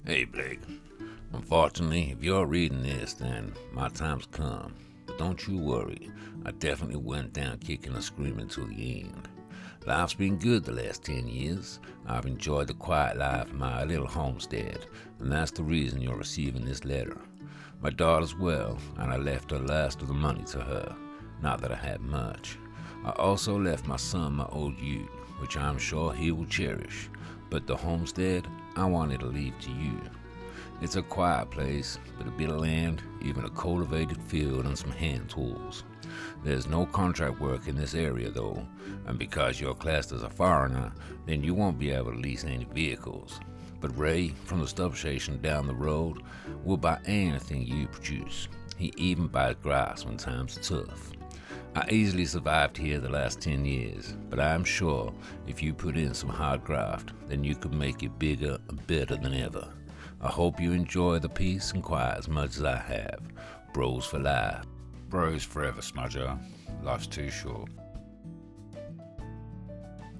Hey Blake, unfortunately, if you're reading this, then my time's come. But don't you worry, I definitely went down kicking and screaming to the end. Life's been good the last 10 years. I've enjoyed the quiet life in my little homestead, and that's the reason you're receiving this letter. My daughter's well, and I left the last of the money to her. Not that I had much. I also left my son my old ute, which I'm sure he will cherish. But the homestead, I wanted to leave to you. It's a quiet place, with a bit of land, even a cultivated field and some hand tools. There's no contract work in this area though, and because you're classed as a foreigner, then you won't be able to lease any vehicles. But Ray, from the stub station down the road, will buy anything you produce. He even buys grass when times are tough. I easily survived here the last 10 years, but I'm sure if you put in some hard graft, then you could make it bigger and better than ever. I hope you enjoy the peace and quiet as much as I have. Bros for life. Bros forever, Smudger. Life's too short.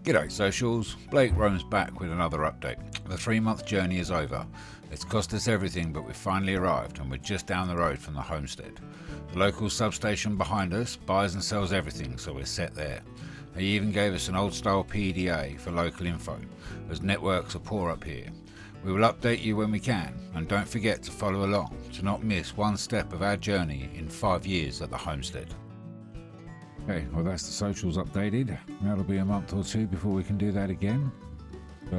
G'day socials, Blake Roamz back with another update. The 3-month journey is over. It's cost us everything, but we've finally arrived and we're just down the road from the homestead. The local substation behind us buys and sells everything, so we're set there. They even gave us an old style PDA for local info, as networks are poor up here. We will update you when we can, and don't forget to follow along to not miss one step of our journey in 5 years at the homestead. Okay, well that's the socials updated. That'll be a month or two before we can do that again. So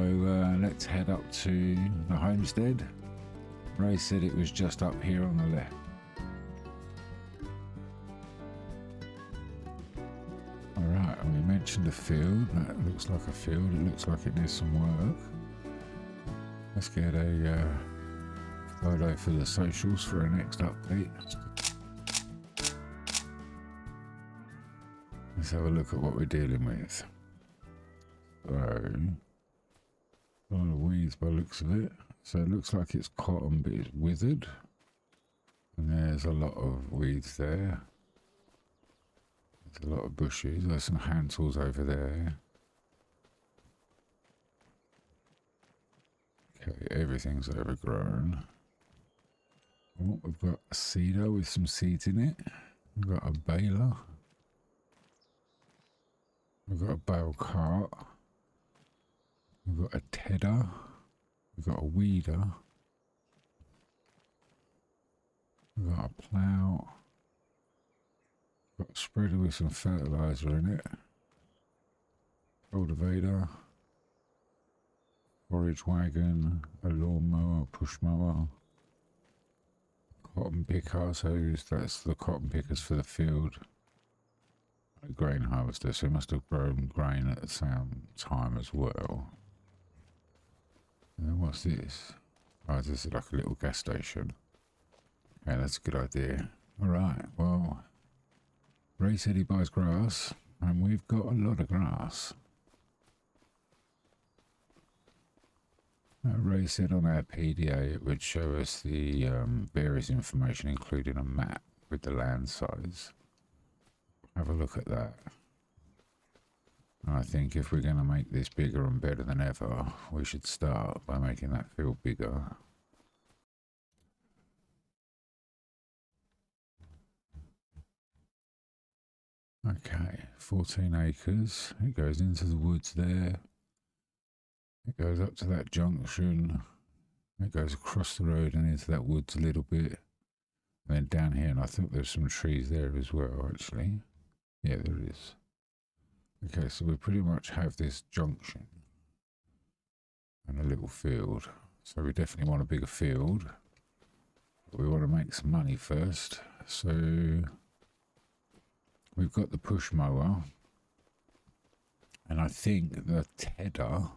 let's head up to the homestead. Ray said it was just up here on the left. Alright, and we mentioned a field. That looks like a field. It looks like it needs some work. Let's get a photo for the socials for our next update. Let's have a look at what we're dealing with. So, a lot of weeds by the looks of it. So it looks like it's cotton, but it's withered. And there's a lot of weeds there. There's a lot of bushes. There's some hand tools over there. Okay, everything's overgrown. Oh, we've got a seeder with some seeds in it. We've got a baler. We've got a bale cart. We've got a tedder. We've got a weeder. We've got a plough. We've got a spreader with some fertiliser in it. Cultivator. Forage wagon. A lawnmower, push mower. Cotton picker, so that's the cotton pickers for the field. A grain harvester, so it must have grown grain at the same time as well. And then what's this? Oh, this is like a little gas station. Yeah, that's a good idea. Alright, well, Ray said he buys grass, and we've got a lot of grass. Ray said on our PDA it would show us the various information, including a map with the land size. Have a look at that. And I think if we're going to make this bigger and better than ever, we should start by making that field bigger. Okay, 14 acres. It goes into the woods there. It goes up to that junction. It goes across the road and into that woods a little bit. And then down here, and I think there's some trees there as well, actually. Yeah, there is. Okay, so we pretty much have this junction and a little field. So we definitely want a bigger field. But we want to make some money first. So we've got the push mower. And I think the tedder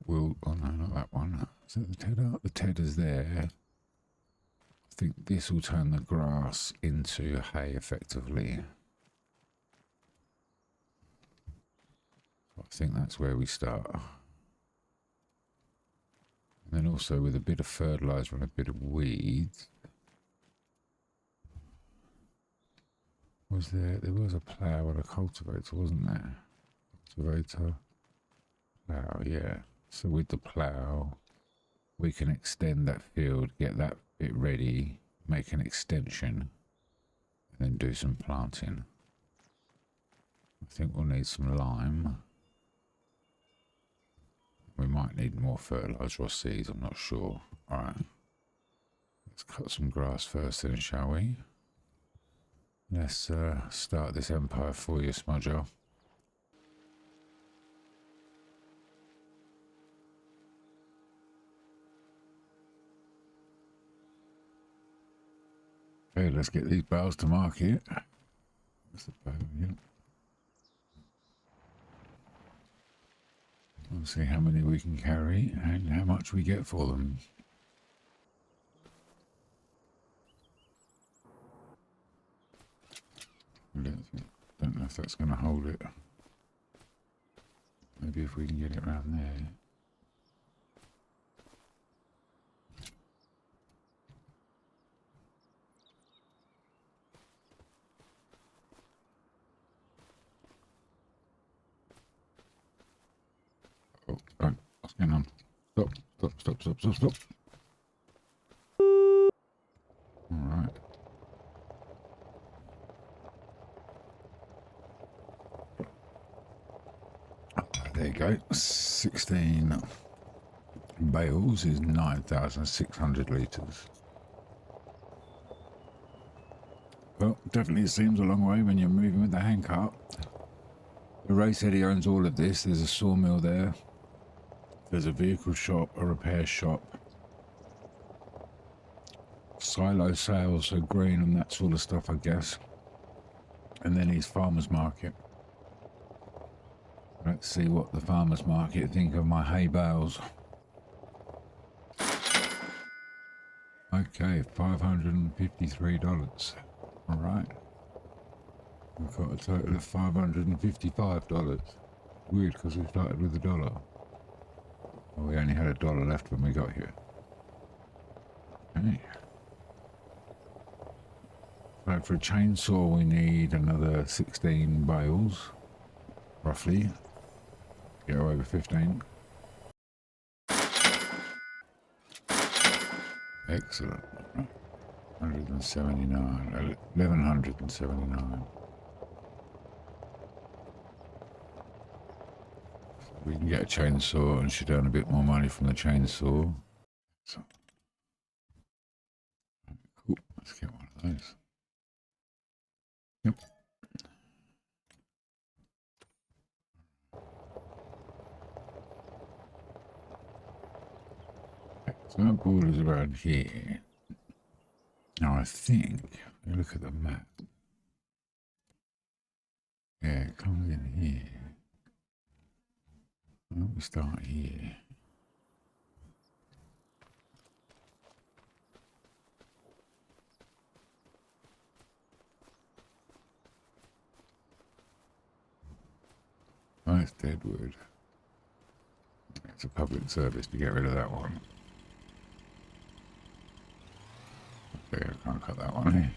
will... Oh no, not that one. Is that the tedder? The tedder's there. I think this will turn the grass into hay effectively. I think that's where we start. And then also with a bit of fertiliser and a bit of weeds. There was a plough and a cultivator, wasn't there? Cultivator, plough, yeah. So with the plough, we can extend that field, get that bit ready, make an extension, and then do some planting. I think we'll need some lime. We might need more fertilizer or seeds, I'm not sure. Alright. Let's cut some grass first then, shall we? Let's start this empire for you, Smudger. Okay, let's get these bales to market. What's the bale? Yep. We'll see how many we can carry and how much we get for them. Don't know if that's going to hold it. Maybe if we can get it around there. Oh, right. What's going on? Stop, stop, stop, stop, stop, stop. Alright. There you go. 16 bales is 9,600 litres. Well, definitely seems a long way when you're moving with the handcart. The Ray said he owns all of this. There's a sawmill there. There's a vehicle shop, a repair shop, silo sales, so grain and that sort of stuff, I guess. And then his farmer's market. Let's see what the farmer's market think of my hay bales. Okay, $553. All right. We've got a total of $555. Weird, because we started with $1. Well, we only had $1 left when we got here. Okay. So for a chainsaw, we need another 16 bales, roughly. Go over 15. Excellent. 179, 1179. We can get a chainsaw and should earn a bit more money from the chainsaw. So, cool. Let's get one of those. Yep. So that border's around here. Now I think, if you look at the map, yeah, it comes in here. Well, we start here. Oh, it's deadwood. It's a public service to get rid of that one. Okay, I can't cut that one.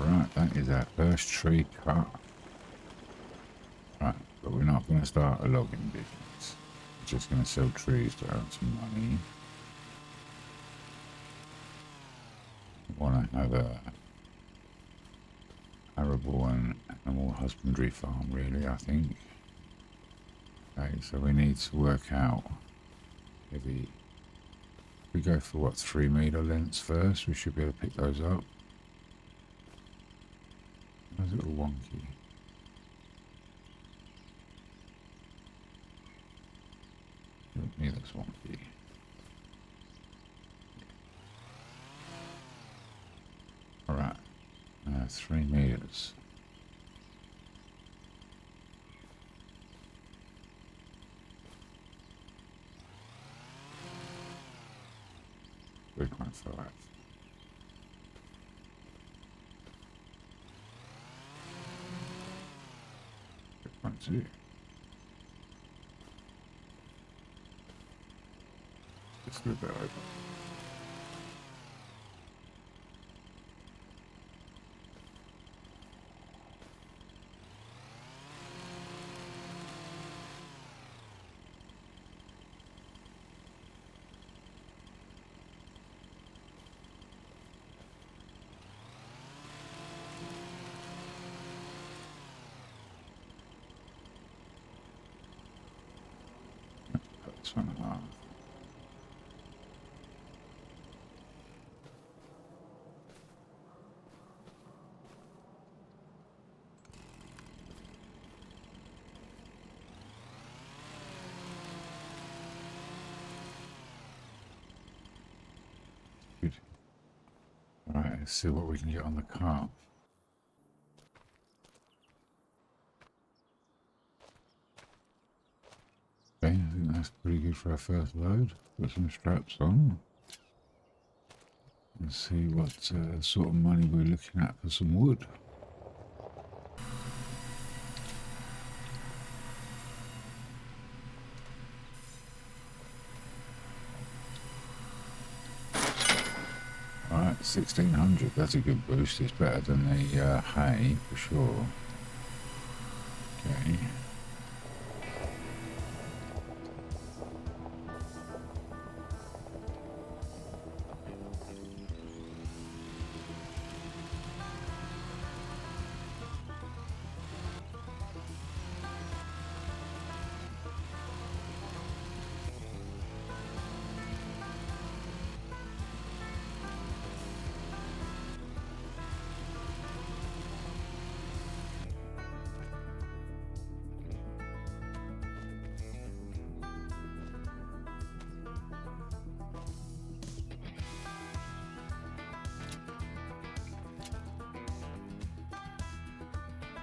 Alright, that is our first tree cut. Right, but we're not going to start a logging business. We're just going to sell trees to earn some money. We want to have a arable and animal husbandry farm, really, I think. Okay, so we need to work out maybe we go for what, 3 meter lengths first. We should be able to pick those up. That's a little wonky. Yeah, that's wonky. Alright, 3 meters. Good one for that. Good one too. Just a bit over. 1.5. Good. Alright, let's see what we can get on the car. Okay, I think that's pretty good for our first load. Put some straps on. Let's see what sort of money we're looking at for some wood. Alright, 1600, that's a good boost. It's better than the hay for sure. Okay.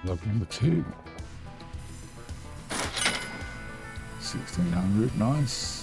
Log number 2. 1600, nice.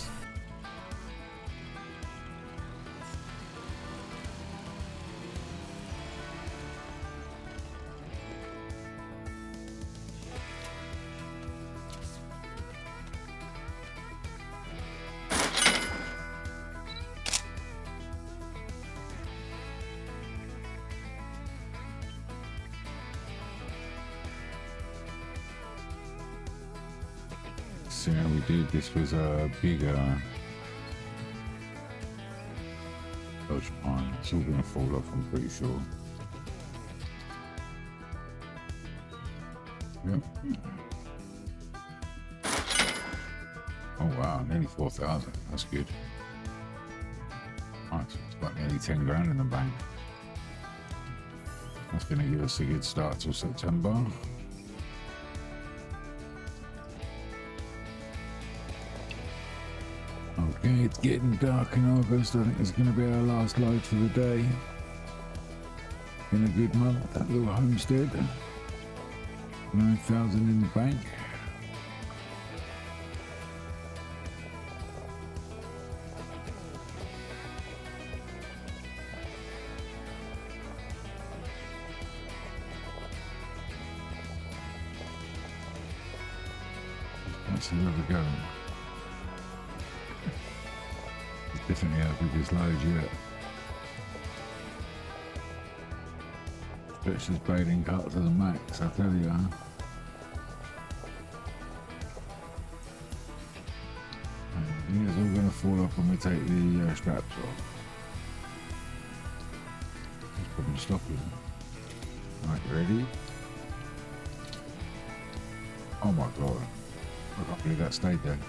See how we did. This was a bigger Dodge pine. It's all going to fall off, I'm pretty sure. Yep. Oh wow, nearly 4,000. That's good. Nice. It's got nearly 10 grand in the bank. That's going to give us a good start till September. Okay, it's getting dark in August. I think it's going to be our last load for the day. Been a good month, that little homestead. 9,000 in the bank. Let's see where we go. Definitely our biggest load yet. Stretch this baling cut to the max, I tell you. It's all going to fall off when we take the straps off. Let's probably stop it. Right, ready? Oh my god. I can't believe that stayed there.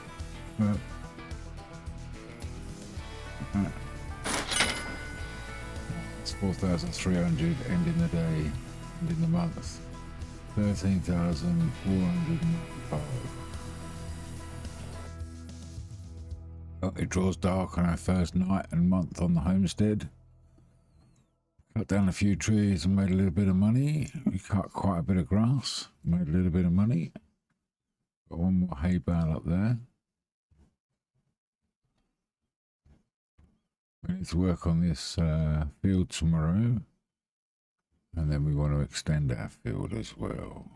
It's 4,300 ending the day, ending the month. 13,495. Oh, it draws dark on our first night and month on the homestead. Cut down a few trees and made a little bit of money. We cut quite a bit of grass, made a little bit of money. Got one more hay bale up there. We need to work on this field tomorrow, and then we want to extend our field as well.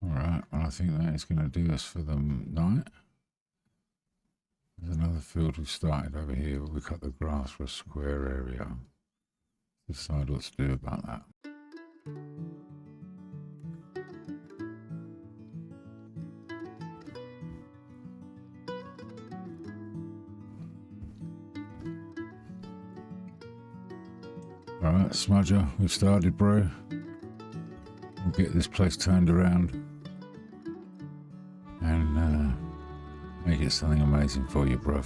Alright, well, I think that is going to do us for the night. There's another field we started over here where we cut the grass for a square area. Decide what to do about that. Alright, Smudger, we've started, bro. We'll get this place turned around and make it something amazing for you, bruv.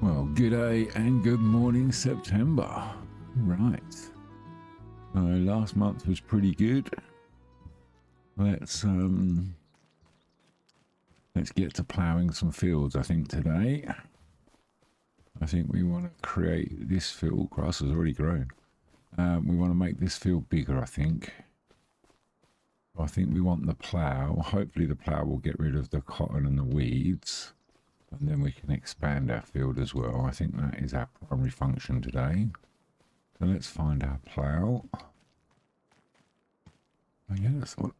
Well, g'day and good morning, September. Right. So last month was pretty good. Let's get to ploughing some fields, I think, today. I think we want to create this field. Grass has already grown. We want to make this field bigger, I think. I think we want the plough. Hopefully the plough will get rid of the cotton and the weeds. And then we can expand our field as well. I think that is our primary function today. So let's find our plough. Oh yeah, that's what...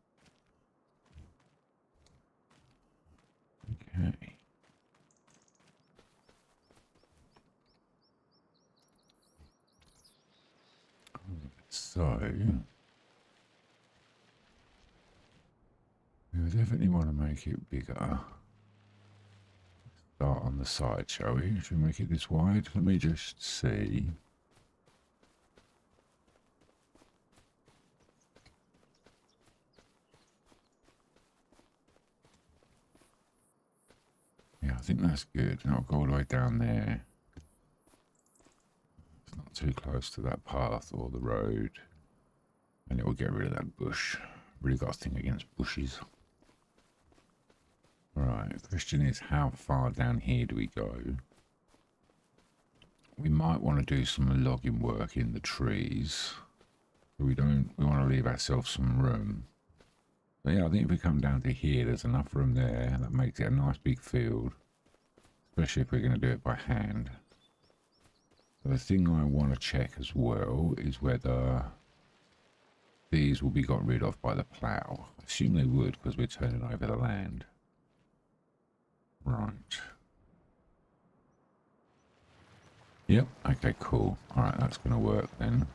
Okay. So, we definitely want to make it bigger. Start on the side, shall we? Should we make it this wide? Let me just see. Yeah, I think that's good. And I'll go all the way down there. It's not too close to that path or the road. And it will get rid of that bush. Really got a thing against bushes. Right, the question is, how far down here do we go? We might want to do some logging work in the trees. We want to leave ourselves some room. But yeah, I think if we come down to here, there's enough room there. That makes it a nice big field. Especially if we're going to do it by hand. So the thing I want to check as well is whether these will be got rid of by the plough. I assume they would, because we're turning over the land. Right. Yep, okay, cool. Alright, that's going to work then.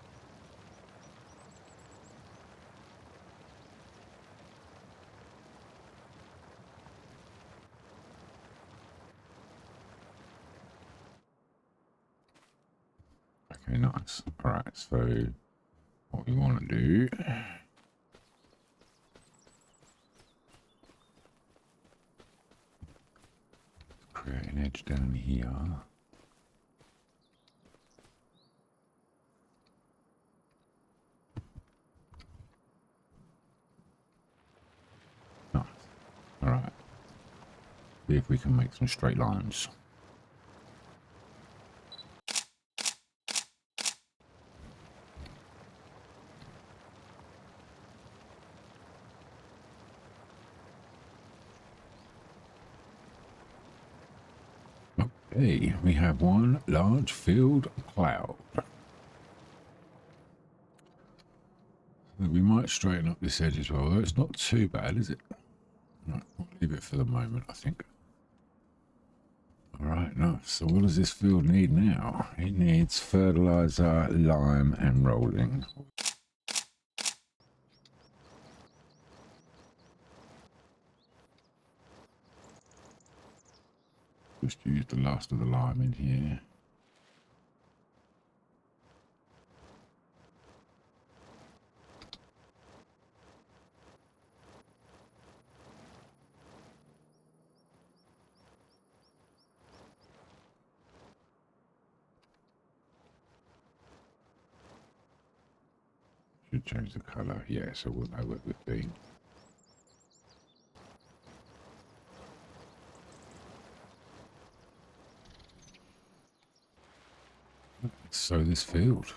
Okay, nice. Alright, so what we want to do... create an edge down here. Nice. Alright. See if we can make some straight lines. Okay, we have one large field ploughed. We might straighten up this edge as well, though it's not too bad, is it? Right, we'll leave it for the moment, I think. Alright, nice. So what does this field need now? It needs fertilizer, lime, and rolling. Just use the last of the lime in here. Should change the colour, yeah, so we'll know what it would be. Let's sow this field.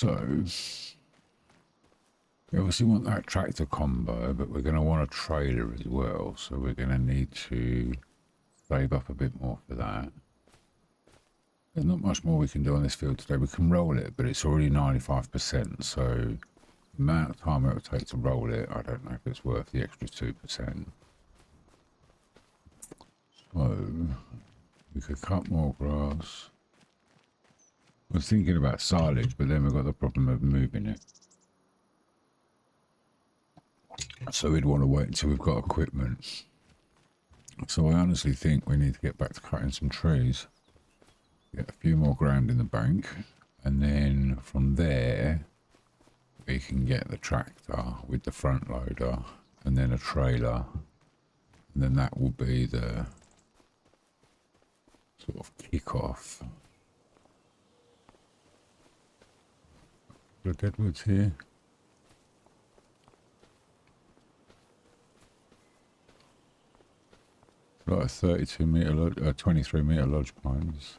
So, we obviously want that tractor combo, but we're going to want a trailer as well. So we're going to need to save up a bit more for that. There's not much more we can do on this field today. We can roll it, but it's already 95%. So the amount of time it will take to roll it, I don't know if it's worth the extra 2%. So we could cut more grass. I was thinking about silage, but then we've got the problem of moving it. So we'd want to wait until we've got equipment. So I honestly think we need to get back to cutting some trees. Get a few more grand in the bank. And then from there, we can get the tractor with the front loader. And then a trailer. And then that will be the sort of kick-off. The deadwoods here. Like a 32 metre, 23 metre lodge pines.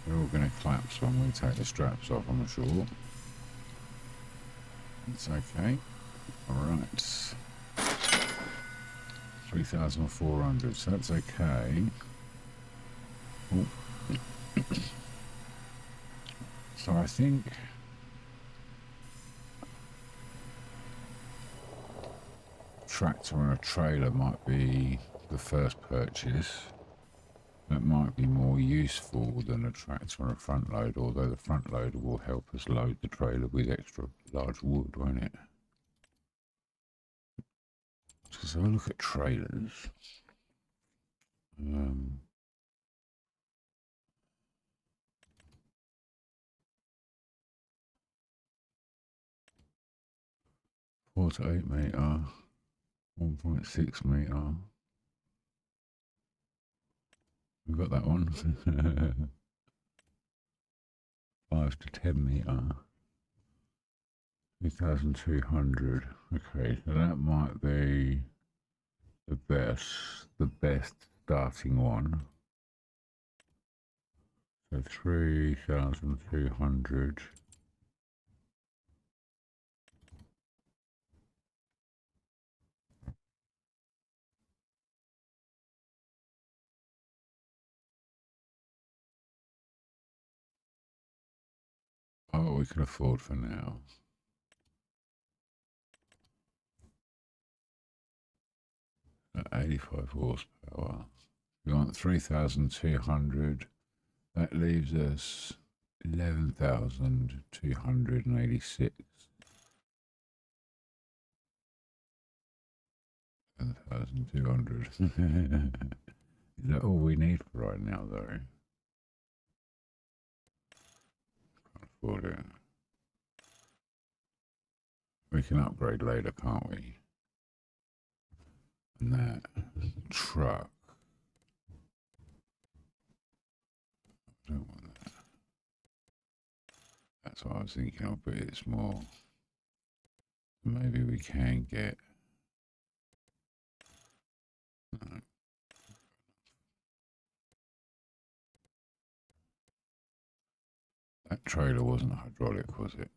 They're all going to collapse when we take the straps off, I'm sure. It's okay. Alright. 3,400, so that's okay. Oh. So I think tractor and a trailer might be the first purchase. That might be more useful than a tractor and a front loader, although the front loader will help us load the trailer with extra large wood, won't it? So have a look at trailers. 4 to 8 metre, 1.6 metre. We've got that one. 5 to 10 metre. 3,200. Okay, so that might be the best starting one. So 3,200. Oh, we can afford for now. At 85 horsepower. We want 3,200. That leaves us 11,286. 11,200. Is that all we need for right now, though? Can't afford it. We can upgrade later, can't we? And that truck. I don't want that. That's what I was thinking of, but it's more. Maybe we can get. No. That trailer wasn't hydraulic, was it?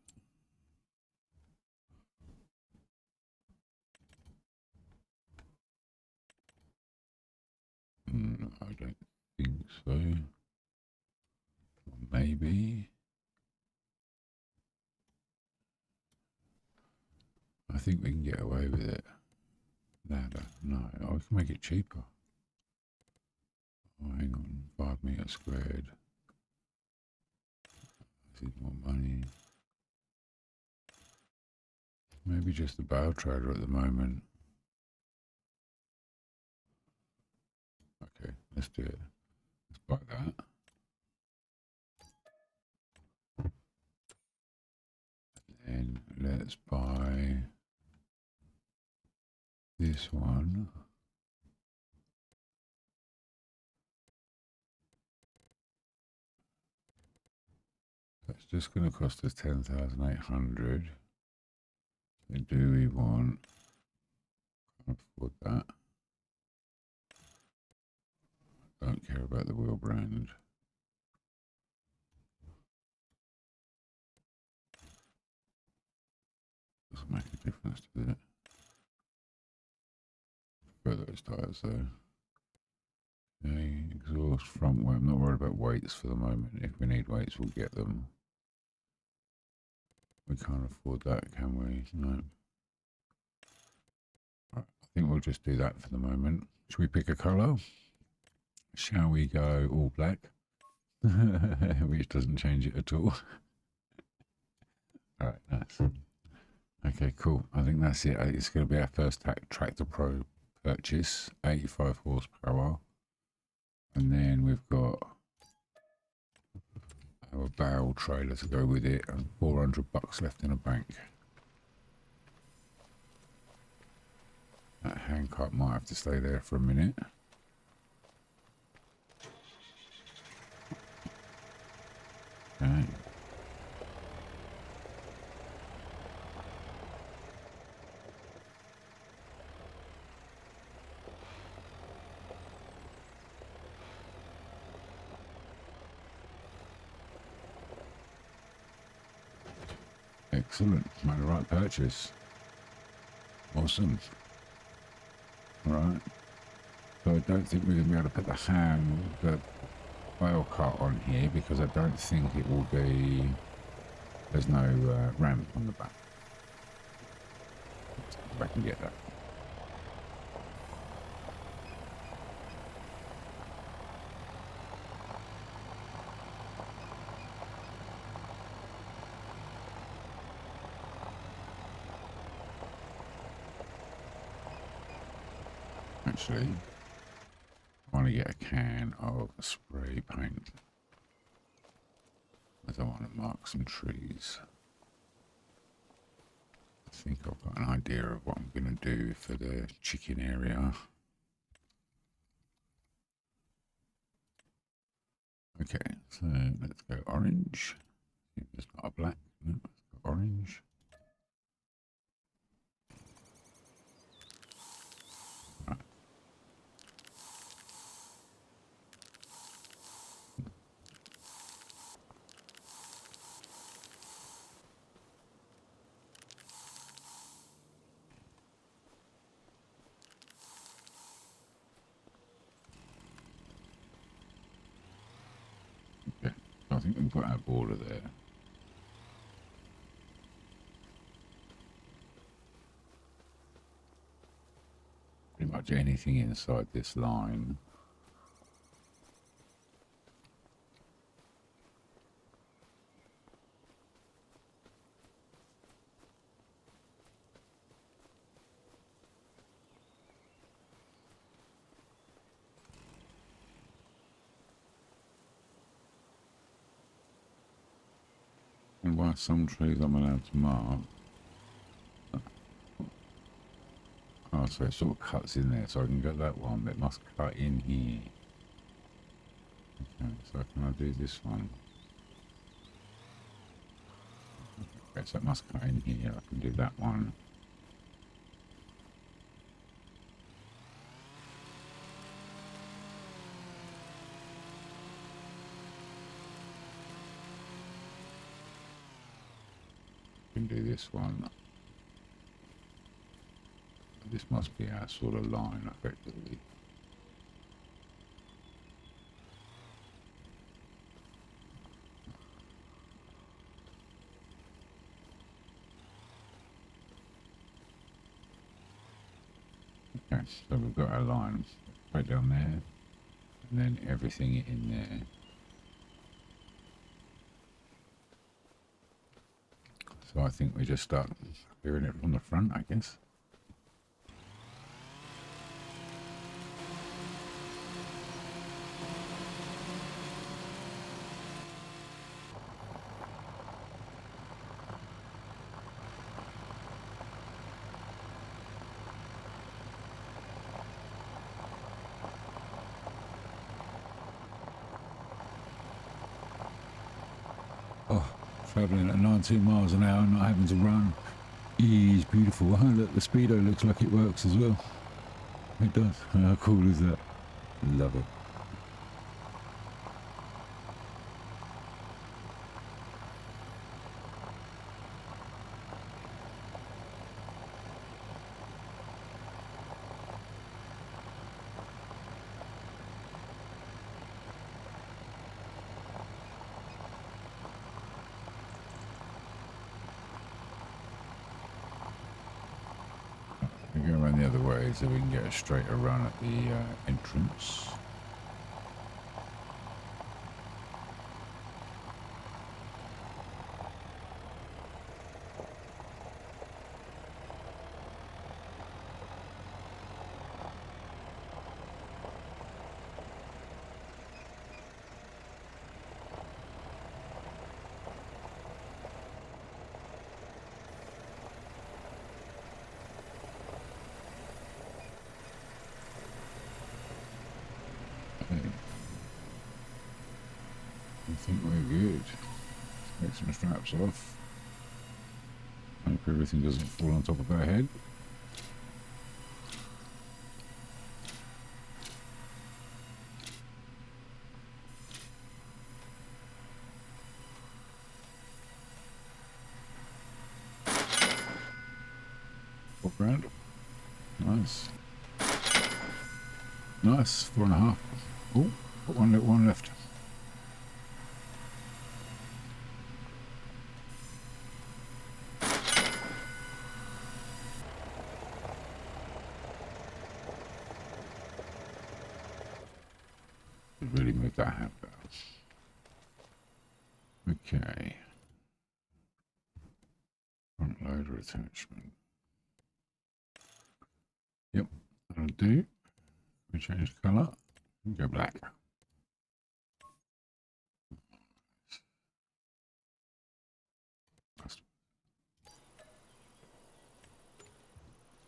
I don't think so. Maybe. I think we can get away with it. Ladder. No, I can make it cheaper. Oh, hang on. 5 meters squared. This is more money. Maybe just the bale trailer at the moment. Okay, let's do it. Let's buy that. And let's buy this one. That's just going to cost us 10,800. So do we want? Can't afford that. Don't care about the wheel brand. Doesn't make a difference to it. For those tires though. Okay, exhaust, front wheel. I'm not worried about weights for the moment. If we need weights, we'll get them. We can't afford that, can we? No. Right, I think we'll just do that for the moment. Should we pick a colour? Shall we go all black? Which doesn't change it at all. Alright, nice. Okay, cool. I think that's it. It's going to be our first Tractor Pro purchase. 85 horsepower. And then we've got our bale trailer to go with it, and $400 left in the bank. That handcart might have to stay there for a minute. Okay. Excellent. Made the right purchase. Awesome. Alright. So I don't think we're going to be able to put the bale cart on here because I don't think it will be... There's no ramp on the back. Let's go back and get that. Actually, I want to get a can of spray paint. I don't want to mark some trees. I think I've got an idea of what I'm going to do for the chicken area. Okay, so let's go orange. It's not a black, no, let's go orange. Right. Okay, I think we can put our border there. Pretty much anything inside this line. And why some trees I'm allowed to mark. Oh, so it sort of cuts in there, so I can get that one, but it must cut in here. Okay, so can I do this one? Okay, so it must cut in here. I can do that one. Can do this one. This must be our sort of line, effectively. Okay, so we've got our line right down there, and then everything in there. So I think we just start clearing it from the front, I guess. Oh, travelling at 19 miles an hour, not having to run is beautiful. Oh, look, the speedo looks like it works as well. It does. How cool is that? Love it. We go around the other way so we can get a straighter run at the entrance. I think we're good. Take some straps off. Hope everything doesn't fall on top of our head. £4 grand. Nice. Nice. 4.5. Oh, got one left. Really make that happen. Okay. Front loader attachment. Yep, that'll do. We change colour and go black.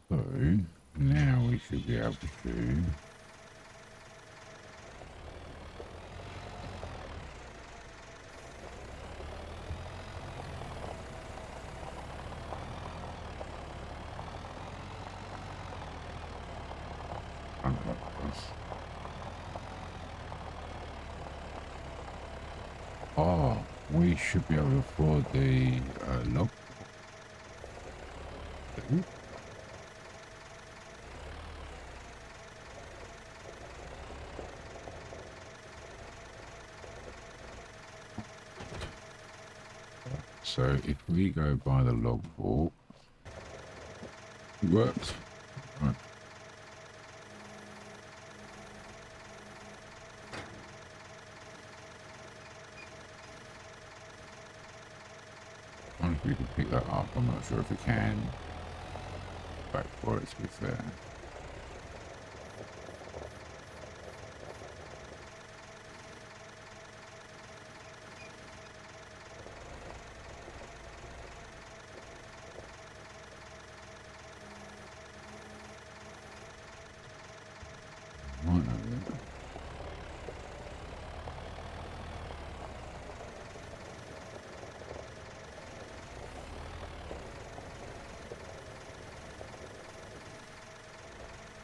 So now we should be able to unlock this. Oh, we should be able to afford the log. So if we go by the logbook, it works. Right. I wonder if we can pick that up. I'm not sure if we can. Wait for it to be fair. Might know that.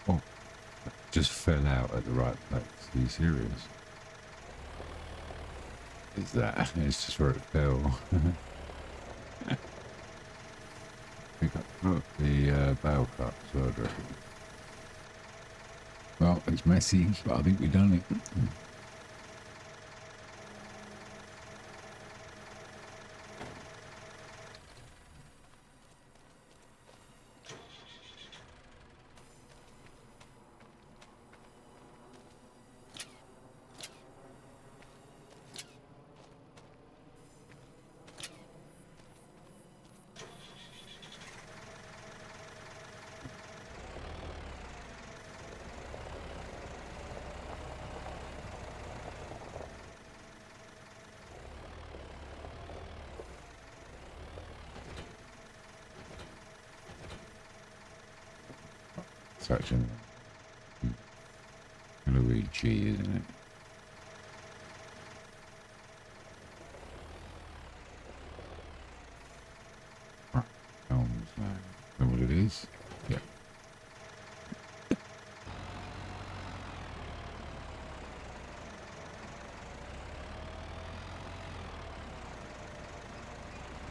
Oh, just fell out at the right place. Are you serious? Is that? It's just where it fell. Pick up the bail cut, so I reckon. Well, it's messy, but I think we've done it. Such an Luigi, isn't it? Know what it is? Yeah.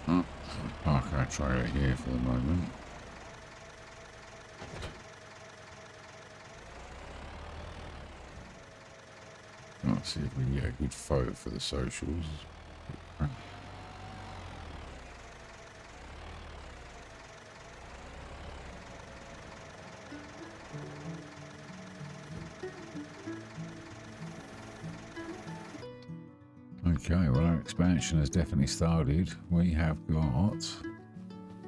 Oh, I'll try it here for the moment. Let's see if we can get a good photo for the socials. Okay, well our expansion has definitely started. We have got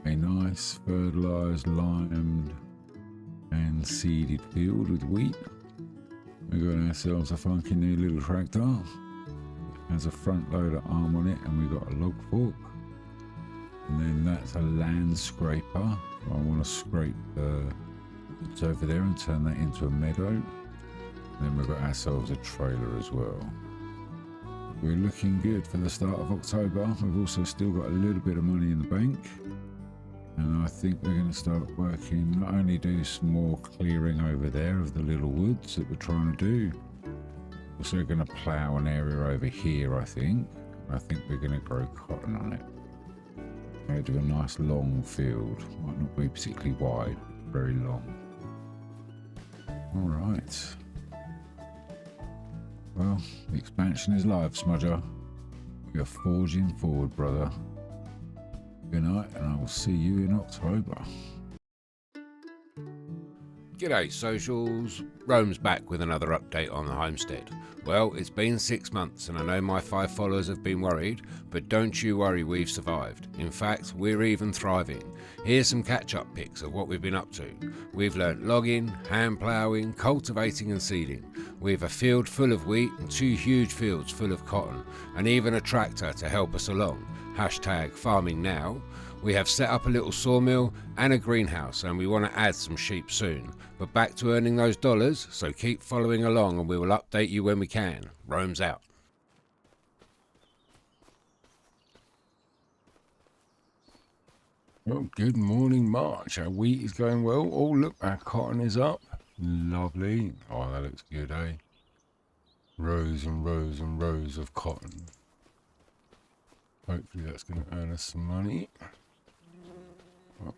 a nice fertilised, limed and seeded field with wheat. We got ourselves a funky new little tractor. It has a front loader arm on it and we've got a log fork. And then that's a land scraper. I want to scrape it's over there and turn that into a meadow. And then we've got ourselves a trailer as well. We're looking good for the start of October. We've also still got a little bit of money in the bank. And I think we're going to start working, not only do some more clearing over there of the little woods that we're trying to do. Also going to plough an area over here, I think. I think we're going to grow cotton on it. We're going to do a nice long field. Might not be particularly wide, very long. All right. Well, the expansion is live, Smudger. We are forging forward, brother. Good night, and I will see you in October. G'day socials, Rome's back with another update on the homestead. Well, it's been 6 months and I know my 5 followers have been worried, but don't you worry, we've survived. In fact, we're even thriving. Here's some catch-up pics of what we've been up to. We've learnt logging, hand ploughing, cultivating and seeding. We have a field full of wheat and 2 huge fields full of cotton, and even a tractor to help us along. #farming_now. We have set up a little sawmill and a greenhouse, and we want to add some sheep soon. But back to earning those dollars, so keep following along and we will update you when we can. Rome's out. Well, good morning, March. Our wheat is going well. Oh, look, our cotton is up. Lovely. Oh, that looks good, eh? Rows and rows and rows of cotton. Hopefully that's going to earn us some money.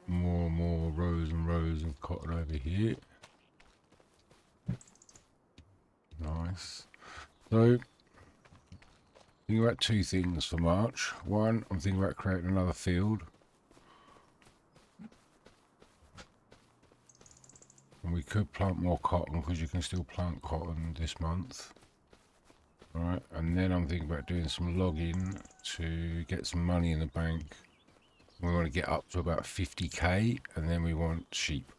More and more rows and rows of cotton over here. Nice. So, thinking about 2 things for March. One, I'm thinking about creating another field. And we could plant more cotton because you can still plant cotton this month. Alright, and then I'm thinking about doing some logging to get some money in the bank. We want to get up to about 50k and then we want sheep.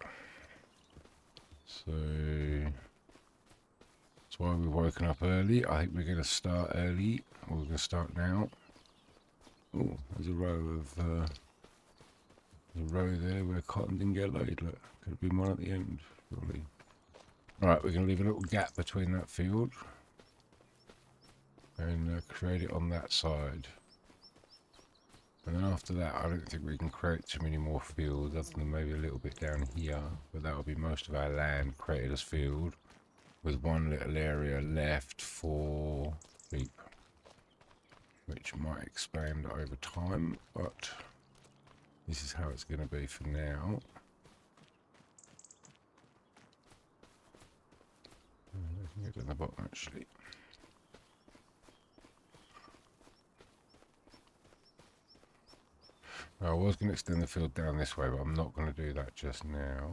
So that's why we've woken up early. I think we're going to start early. We're going to start now. Oh, there's a row there where cotton didn't get laid. Look, could have been one at the end, surely. Alright, we're going to leave a little gap between that field and create it on that side. And then after that, I don't think we can create too many more fields, other than maybe a little bit down here. But that will be most of our land created as field, with one little area left for sheep, which might expand over time, but this is how it's going to be for now. I can get to the bottom actually. I was going to extend the field down this way, but I'm not going to do that just now.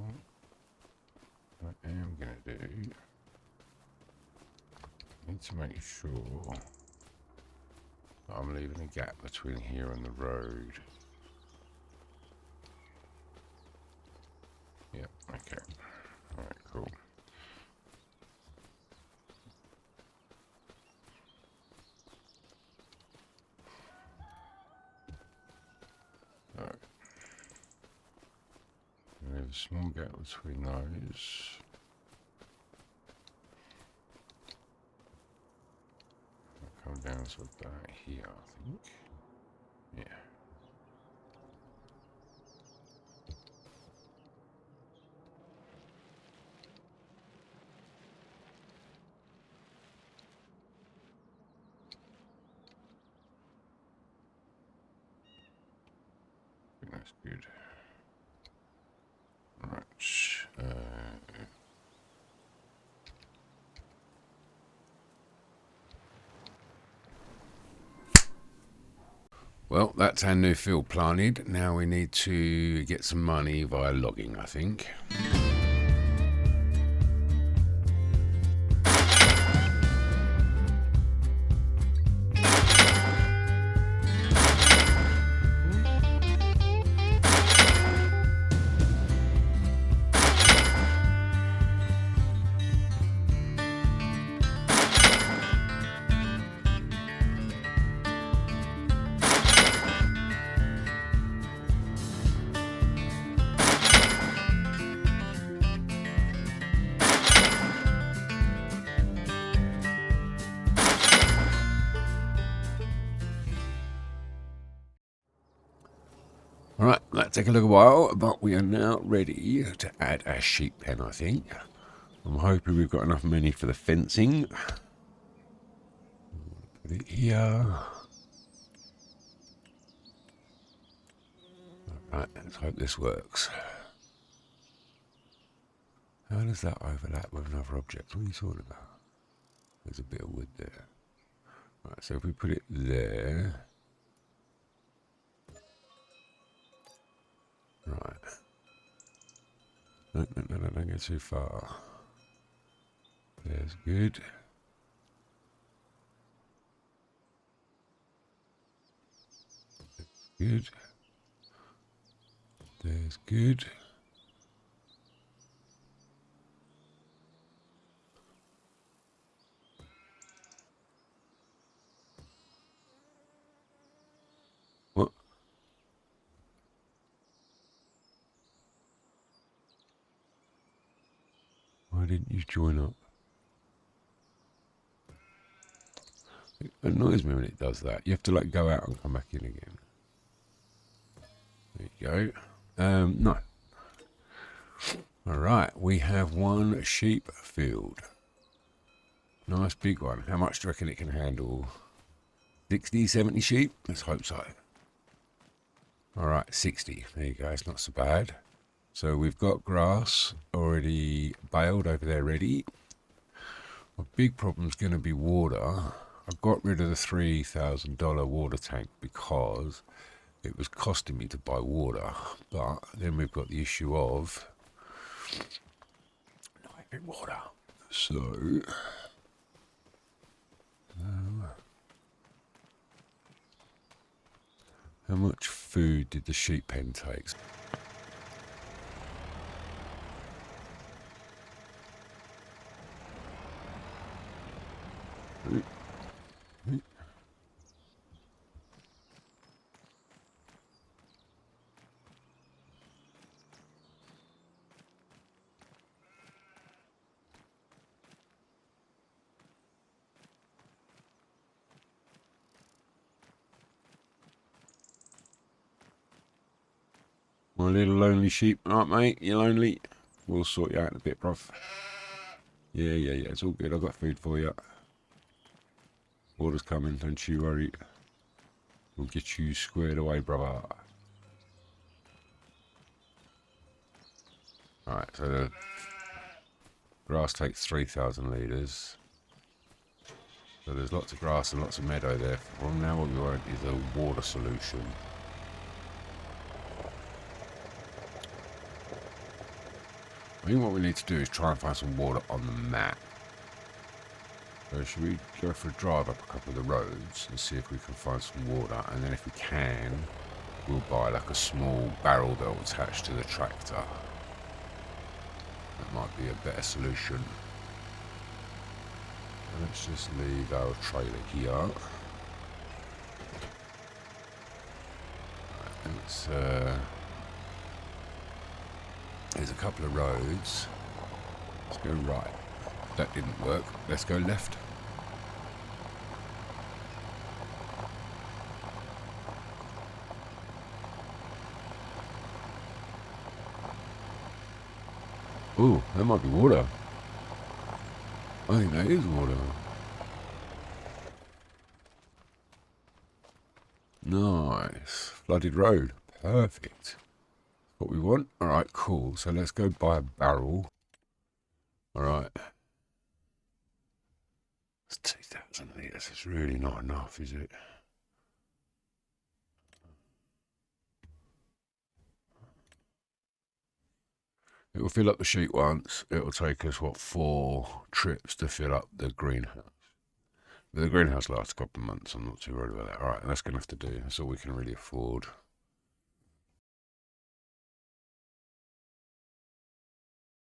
What I am going to do, I need to make sure that I'm leaving a gap between here and the road. Yep, okay. Alright, cool. Alright. have a small gap between those. I'll come down to about here, I think. Yeah. I think that's good. Right. Well, that's our new field planted. Now we need to get some money via logging, I think. Alright, that took a little while, but we are now ready to add our sheep pen, I think. I'm hoping we've got enough money for the fencing. Put it here. Alright, let's hope this works. How does that overlap with another object? What are you talking about? There's a bit of wood there. Right, so if we put it there. Right. No, don't go too far. There's good. Good. There's good. What? Why didn't you join up? It annoys me when it does that. You have to like go out and come back in again. There you go. No. Alright, we have one sheep field. Nice big one. How much do you reckon it can handle? 60, 70 sheep? Let's hope so. Alright, 60. There you go, it's not so bad. So we've got grass already baled over there ready. My big problem's going to be water. I got rid of the $3,000 water tank because it was costing me to buy water. But then we've got the issue of not having water. So how much food did the sheep pen take? My little lonely sheep. Alright, mate, you're lonely. We'll sort you out in a bit, bruv. Yeah, it's all good. I've got food for you. Water's coming, don't you worry. We'll get you squared away, brother. Alright, so the grass takes 3,000 litres. So there's lots of grass and lots of meadow there. Well, now what we want is a water solution. I think what we need to do is try and find some water on the map. So should we go for a drive up a couple of the roads and see if we can find some water, and then if we can, we'll buy like a small barrel that will attach to the tractor. That might be a better solution. And let's just leave our trailer here. Right, let's There's a couple of roads. Let's go right. That didn't work. Let's go left. Ooh, that might be water. I think that is water. Nice. Flooded road. Perfect. What we want. Alright, cool. So let's go buy a barrel. Alright. It's 2,000 litres. It's really not enough, is it? It will fill up the sheet once. It will take us, what, 4 trips to fill up the greenhouse. But the greenhouse lasts a couple of months. I'm not too worried about that. Alright, that's going to have to do. That's all we can really afford.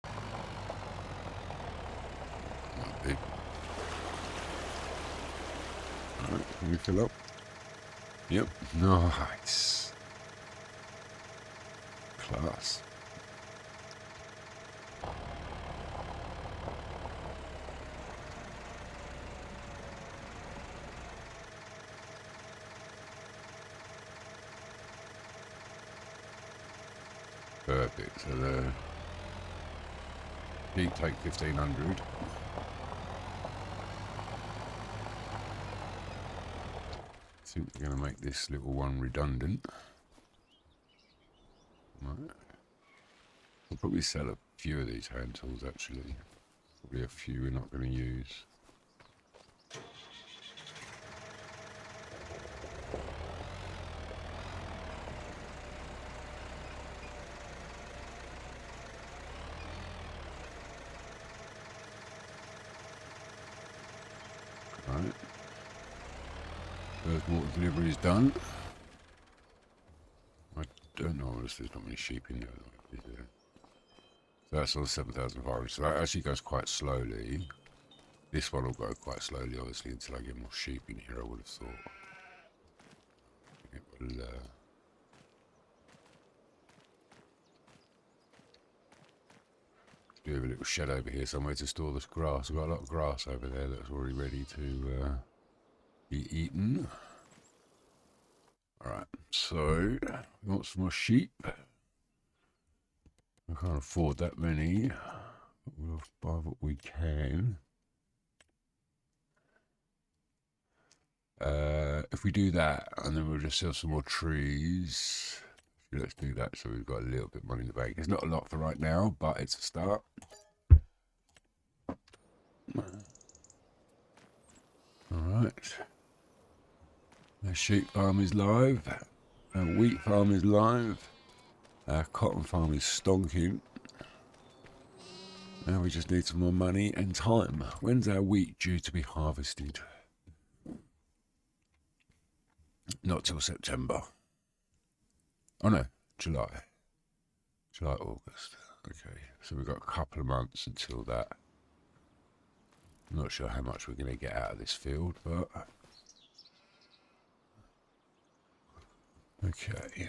Might be. Alright, can we fill up? Yep. Nice. Class. Perfect. So the heat take 1,500. I think we're going to make this little one redundant. Right. I'll probably sell a few of these hand tools actually. Probably a few we're not going to use. Right. First water delivery is done. I don't know if there's not many sheep in there, is there? So that's on 7,500. So that actually goes quite slowly. This one will go quite slowly, obviously, until I get more sheep in here, I would have thought. It will, do have a little shed over here somewhere to store this grass. I've got a lot of grass over there that's already ready to be eaten. Alright, so we want some more sheep. I can't afford that many, but we'll buy what we can. If we do that, and then we'll just sell some more trees. Let's do that so we've got a little bit of money in the bank. It's not a lot for right now, but it's a start. Alright. Our sheep farm is live. Our wheat farm is live. Our cotton farm is stonking. Now we just need some more money and time. When's our wheat due to be harvested? Not till September. Oh no, July. July, August. Okay, so we've got a couple of months until that. I'm not sure how much we're going to get out of this field, but... Okay.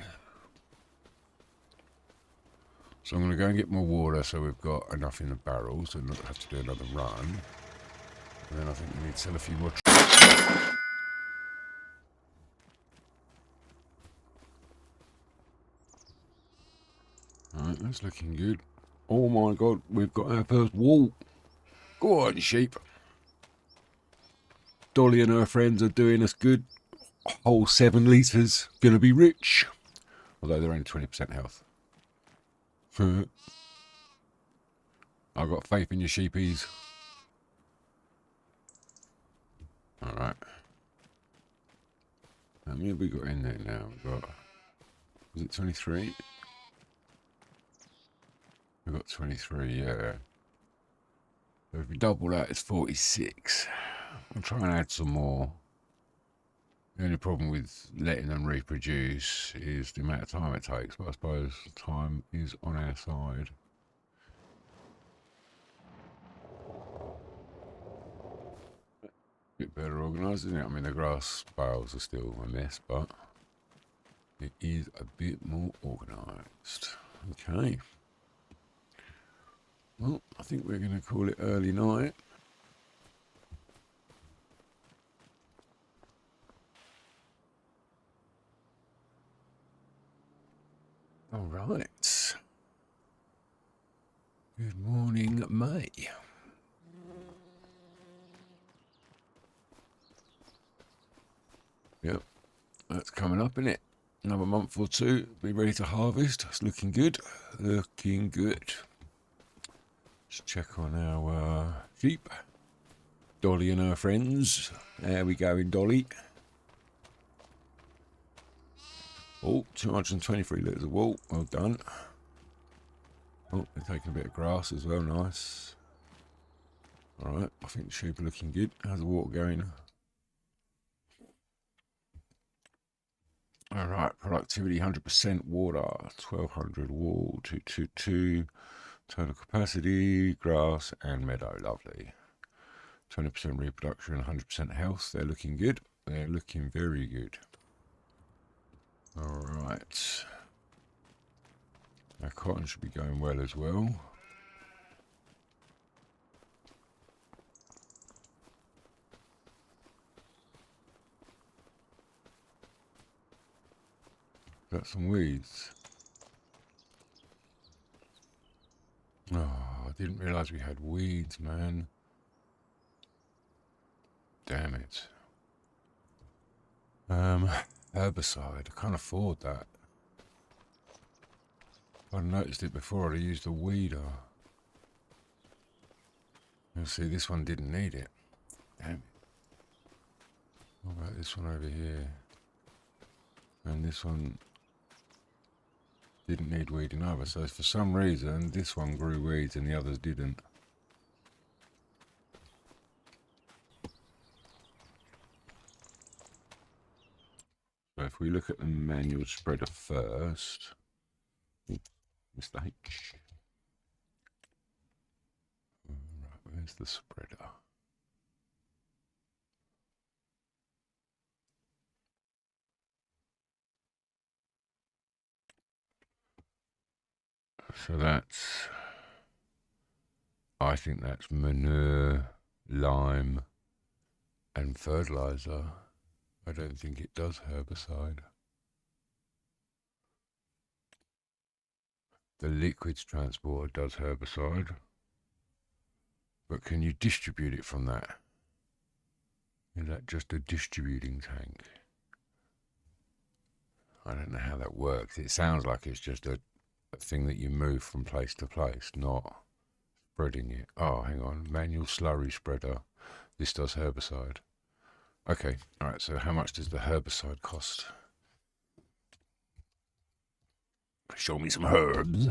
So I'm going to go and get more water so we've got enough in the barrels and not have to do another run. And then I think we need to sell a few more... Alright, that's looking good. Oh my god, we've got our first wall. Go on, sheep. Dolly and her friends are doing us good. A whole 7 litres. Gonna be rich. Although they're only 20% health. I've got faith in your sheepies. Alright. How many have we got in there now? We've got... Was it 23? We've got 23, yeah. So if we double that, it's 46. I'll try and add some more. The only problem with letting them reproduce is the amount of time it takes, but I suppose time is on our side. Bit better organised, isn't it? I mean, the grass bales are still a mess, but it is a bit more organised. Okay. Well, I think we're going to call it early night. All right. Good morning, May. Yep, that's coming up, isn't it? Another month or two, be ready to harvest. It's looking good. Looking good. Let's check on our sheep. Dolly and her friends. There we go, Dolly. Oh, 223 litres of wool. Well done. Oh, they're taking a bit of grass as well. Nice. Alright, I think the sheep are looking good. How's the water going? Alright, productivity 100% water. 1200 wool, 222. Total capacity, grass and meadow. Lovely. 20% reproduction, 100% health. They're looking good. They're looking very good. Alright. Our cotton should be going well as well. Got some weeds. Oh, I didn't realise we had weeds, man. Damn it. Herbicide. I can't afford that. If I'd noticed it before, I'd have used a weeder. You'll see, this one didn't need it. Damn it. What about this one over here? And this one didn't need weeding either. So for some reason, this one grew weeds and the others didn't. So if we look at the manual spreader first. Mistake. Right, where's the spreader? So that's, I think that's manure, lime, and fertilizer. I don't think it does herbicide. The liquids transporter does herbicide. But can you distribute it from that? Is that just a distributing tank? I don't know how that works. It sounds like it's just a thing that you move from place to place, not spreading it. Oh, hang on. Manual slurry spreader. This does herbicide. Okay, alright, so how much does the herbicide cost? Show me some herbs.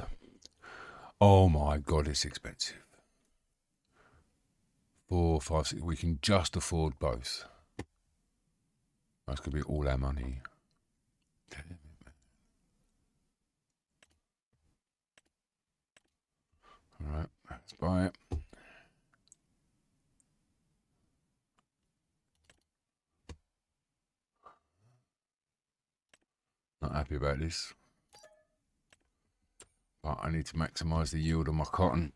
Oh my god, it's expensive. 4, 5, 6. We can just afford both. That's going to be all our money. Damn it, man. Alright, let's buy it. Not happy about this. But I need to maximise the yield of my cotton.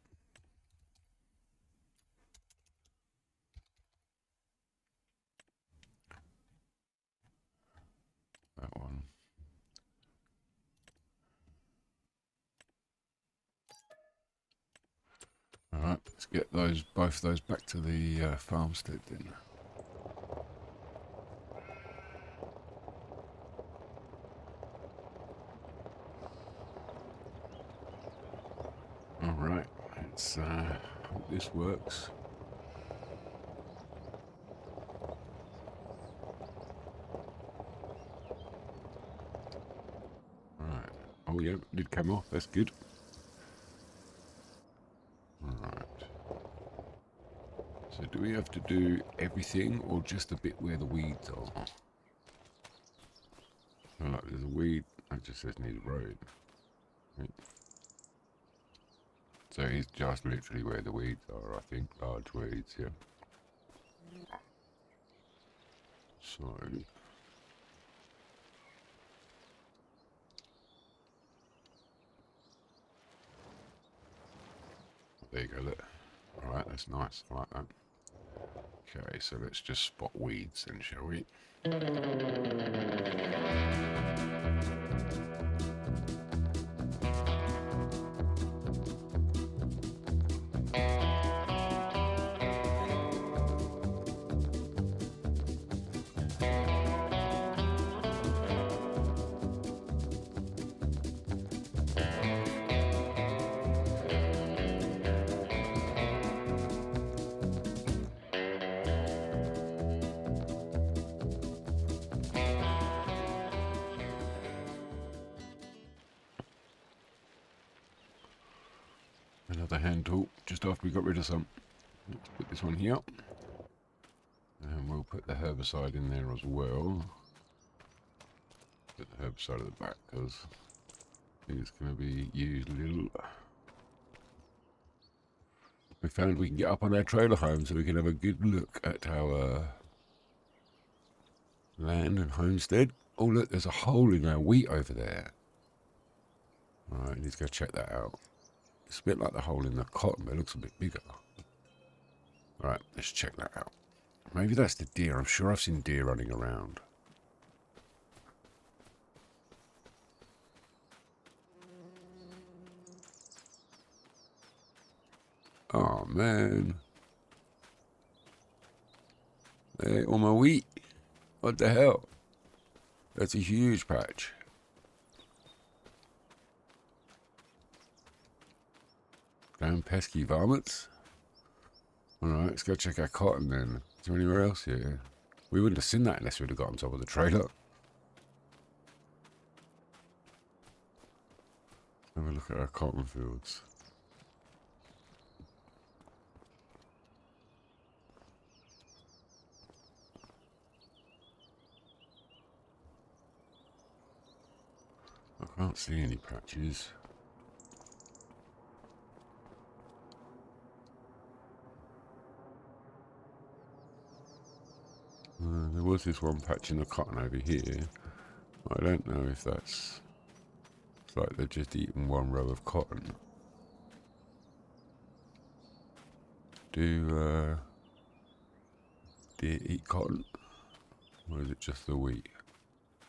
That one. Alright, let's get both those back to the farmstead then. Alright, let's hope this works. Alright. Oh yeah, it did come off, that's good. Alright. So do we have to do everything or just the bit where the weeds are? Oh, look, there's a weed, it just says needs a road. Right. So it's just literally where the weeds are, I think, large weeds, yeah. So there you That's nice. I like that. Okay, so let's just spot weeds then, shall we? Another hand tool, just after we got rid of some. Let's put this one here. And we'll put the herbicide in there as well. Put the herbicide at the back because I think it's going to be used a little. We found we can get up on our trailer home so we can have a good look at our land and homestead. Oh look, there's a hole in our wheat over there. Alright, let's go check that out. It's a bit like the hole in the cotton, but it looks a bit bigger. Alright, let's check that out. Maybe that's the deer. I'm sure I've seen deer running around. Oh man. They on my wheat. What the hell? That's a huge patch. Damn pesky varmints. Alright, let's go check our cotton then. Is there anywhere else here? We wouldn't have seen that unless we'd have got on top of the trailer. Have a look at our cotton fields. I can't see any patches. There was this one patch in the cotton over here. I don't know if that's... It's like they've just eaten one row of cotton. Do deer eat cotton? Or is it just the wheat?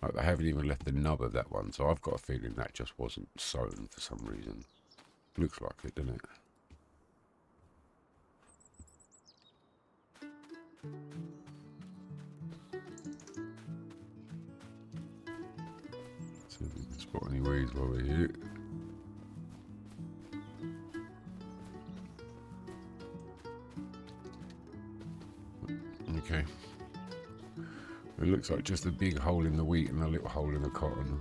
Like they haven't even left the nub of that one, so I've got a feeling that just wasn't sown for some reason. Looks like it, doesn't it? See if we can spot any weeds while we're here. Okay. It looks like just a big hole in the wheat and a little hole in the cotton.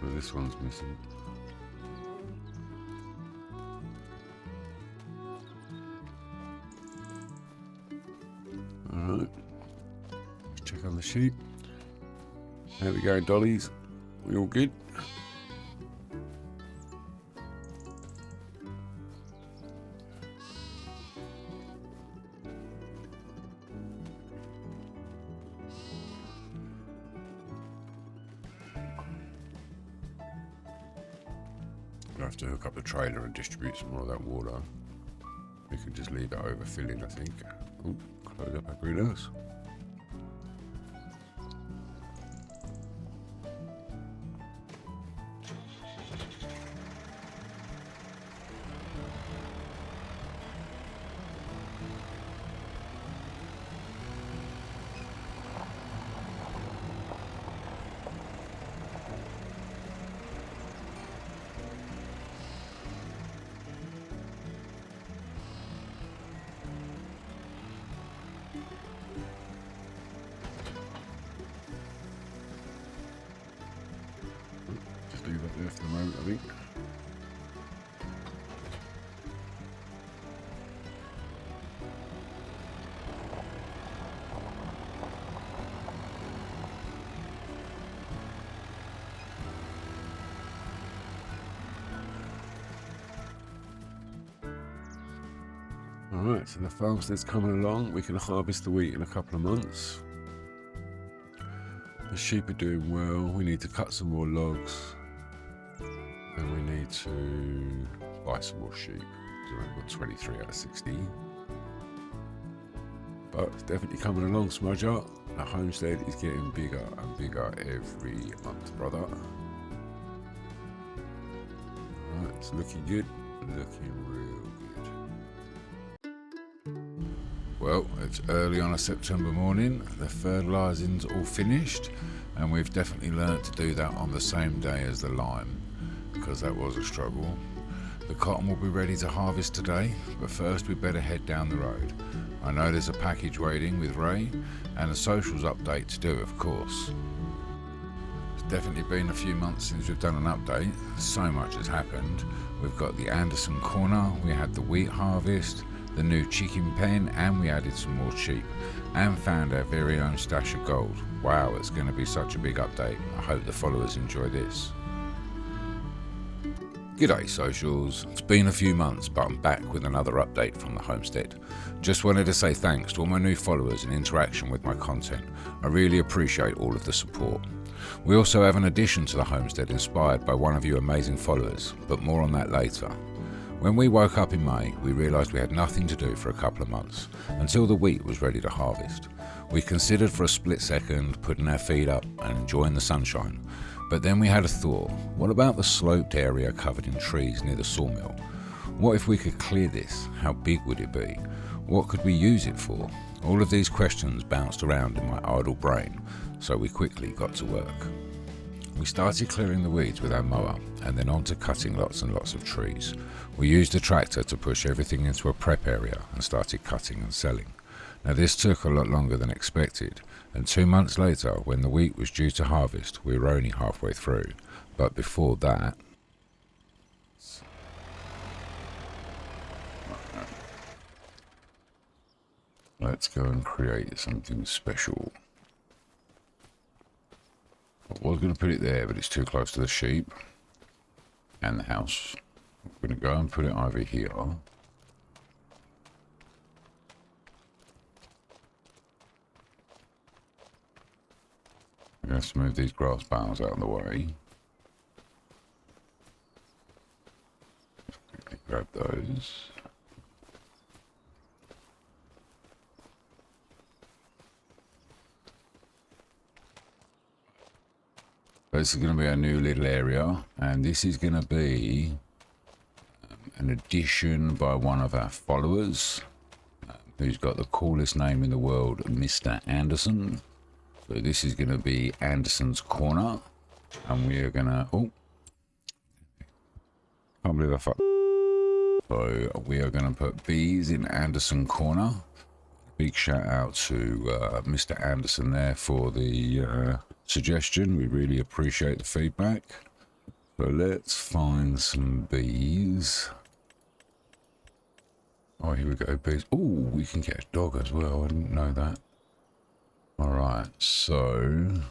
Oh, this one's missing. Alright. Let's check on the sheep. There we go, dollies. We all good? We'll have to hook up the trailer and distribute some more of that water. We could just leave it overfilling, I think. Oh, close up our greenhouse. Just leave that there for the moment, I think. Alright, so the farmstead's coming along. We can harvest the wheat in a couple of months. The sheep are doing well. We need to cut some more logs. And we need to buy some more sheep. So we've got 23 out of 60. But it's definitely coming along, Smudger. The homestead is getting bigger and bigger every month, brother. Alright, it's looking good. Looking real good. Well, it's early on a September morning. The fertilising's all finished. And we've definitely learnt to do that on the same day as the lime, because that was a struggle. The cotton will be ready to harvest today, but first we better head down the road. I know there's a package waiting with Ray, and a socials update to do, of course. It's definitely been a few months since we've done an update. So much has happened. We've got the Anderson corner, we had the wheat harvest, the new chicken pen, and we added some more sheep, and found our very own stash of gold. Wow, it's going to be such a big update. I hope the followers enjoy this. G'day socials, it's been a few months but I'm back with another update from the homestead. Just wanted to say thanks to all my new followers and interaction with my content. I really appreciate all of the support. We also have an addition to the homestead inspired by one of you amazing followers, but more on that later. When we woke up in May, we realised we had nothing to do for a couple of months, until the wheat was ready to harvest. We considered for a split second putting our feet up and enjoying the sunshine. But then we had a thought, what about the sloped area covered in trees near the sawmill? What if we could clear this? How big would it be? What could we use it for? All of these questions bounced around in my idle brain, so we quickly got to work. We started clearing the weeds with our mower, and then on to cutting lots and lots of trees. We used a tractor to push everything into a prep area and started cutting and selling. Now this took a lot longer than expected, and 2 months later, when the wheat was due to harvest, we were only halfway through. But before that... let's go and create something special. I was going to put it there, but it's too close to the sheep and the house. I'm going to go and put it over here. I'm going to move these grass bales out of the way. Quickly grab those. This is going to be a new little area, and this is going to be an addition by one of our followers, who's got the coolest name in the world, Mr. Anderson. So this is going to be Anderson's Corner, and we are going to... oh, can't believe I fucked. So we are going to put bees in Anderson Corner. Big shout out to Mr. Anderson there for the suggestion. We really appreciate the feedback. So let's find some bees. Oh, here we go, bees. Oh, we can get a dog as well. I didn't know that. Alright, so...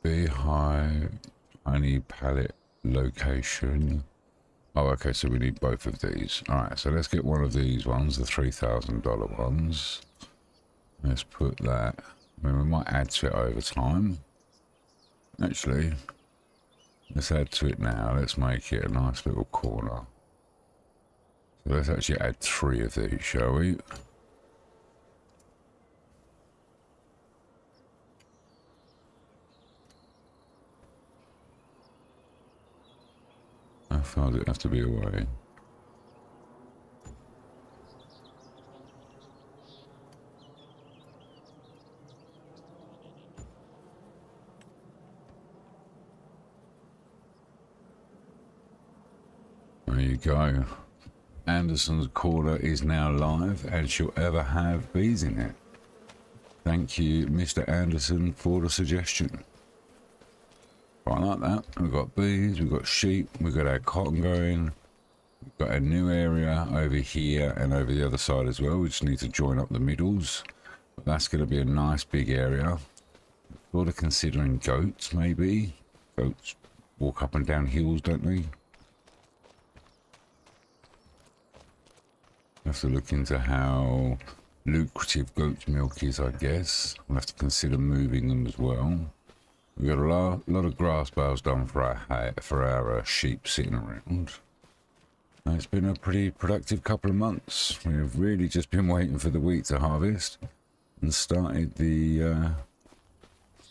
beehive, honey pallet location. Oh, okay, so we need both of these. Alright, so let's get one of these ones, the $3,000 ones. Let's put that. I mean, we might add to it over time. Actually, let's add to it now. Let's make it a nice little corner. So let's actually add 3 of these, shall we? How far does it have to be away? There you go. Anderson's Corner is now live and she'll ever have bees in it. Thank you, Mr. Anderson, for the suggestion. Quite like that. We've got bees, we've got sheep, we've got our cotton going. We've got a new area over here and over the other side as well. We just need to join up the middles. But that's going to be a nice big area. Sort of considering goats, maybe. Goats walk up and down hills, don't they? Have to look into how lucrative goat's milk is, I guess. We'll have to consider moving them as well. We've got a lot of grass bales done for our sheep sitting around. It's been a pretty productive couple of months. We've really just been waiting for the wheat to harvest and started the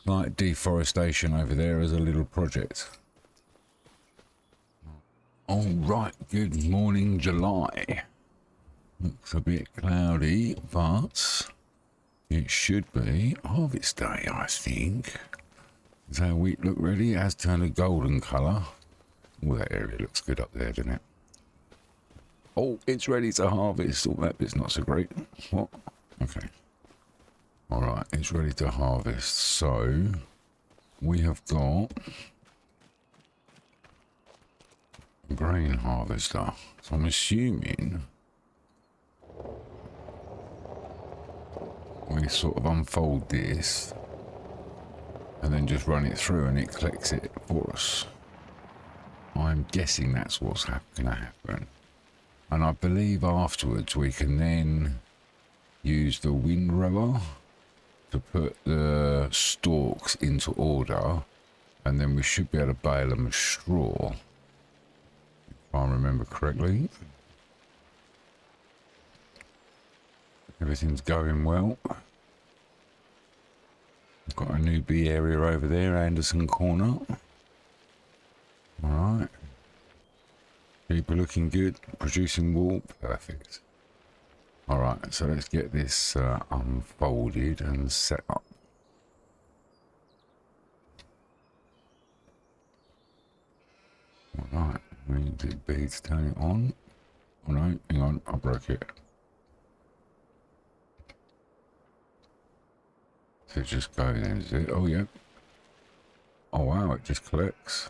slight deforestation over there as a little project. All right, good morning, July. Looks a bit cloudy, but it should be harvest day, I think. Does our wheat look ready? It has turned a golden colour. Oh, that area looks good up there, doesn't it? Oh, it's ready to harvest. Oh, that bit's not so great. What? Okay. All right, it's ready to harvest. So, we have got a grain harvester. So I'm assuming we sort of unfold this and then just run it through and it collects it for us. I'm guessing that's what's going to happen. And I believe afterwards we can then use the windrower to put the stalks into order, and then we should be able to bale them as straw, if I remember correctly. Everything's going well. We've got a new bee area over there, Anderson Corner. Alright. People looking good, producing wool, perfect. Alright, so let's get this unfolded and set up. Alright, we need the bee to turn it on. Oh no, hang on, I broke it. So just go then, is it? Oh yeah. Oh wow, it just collects.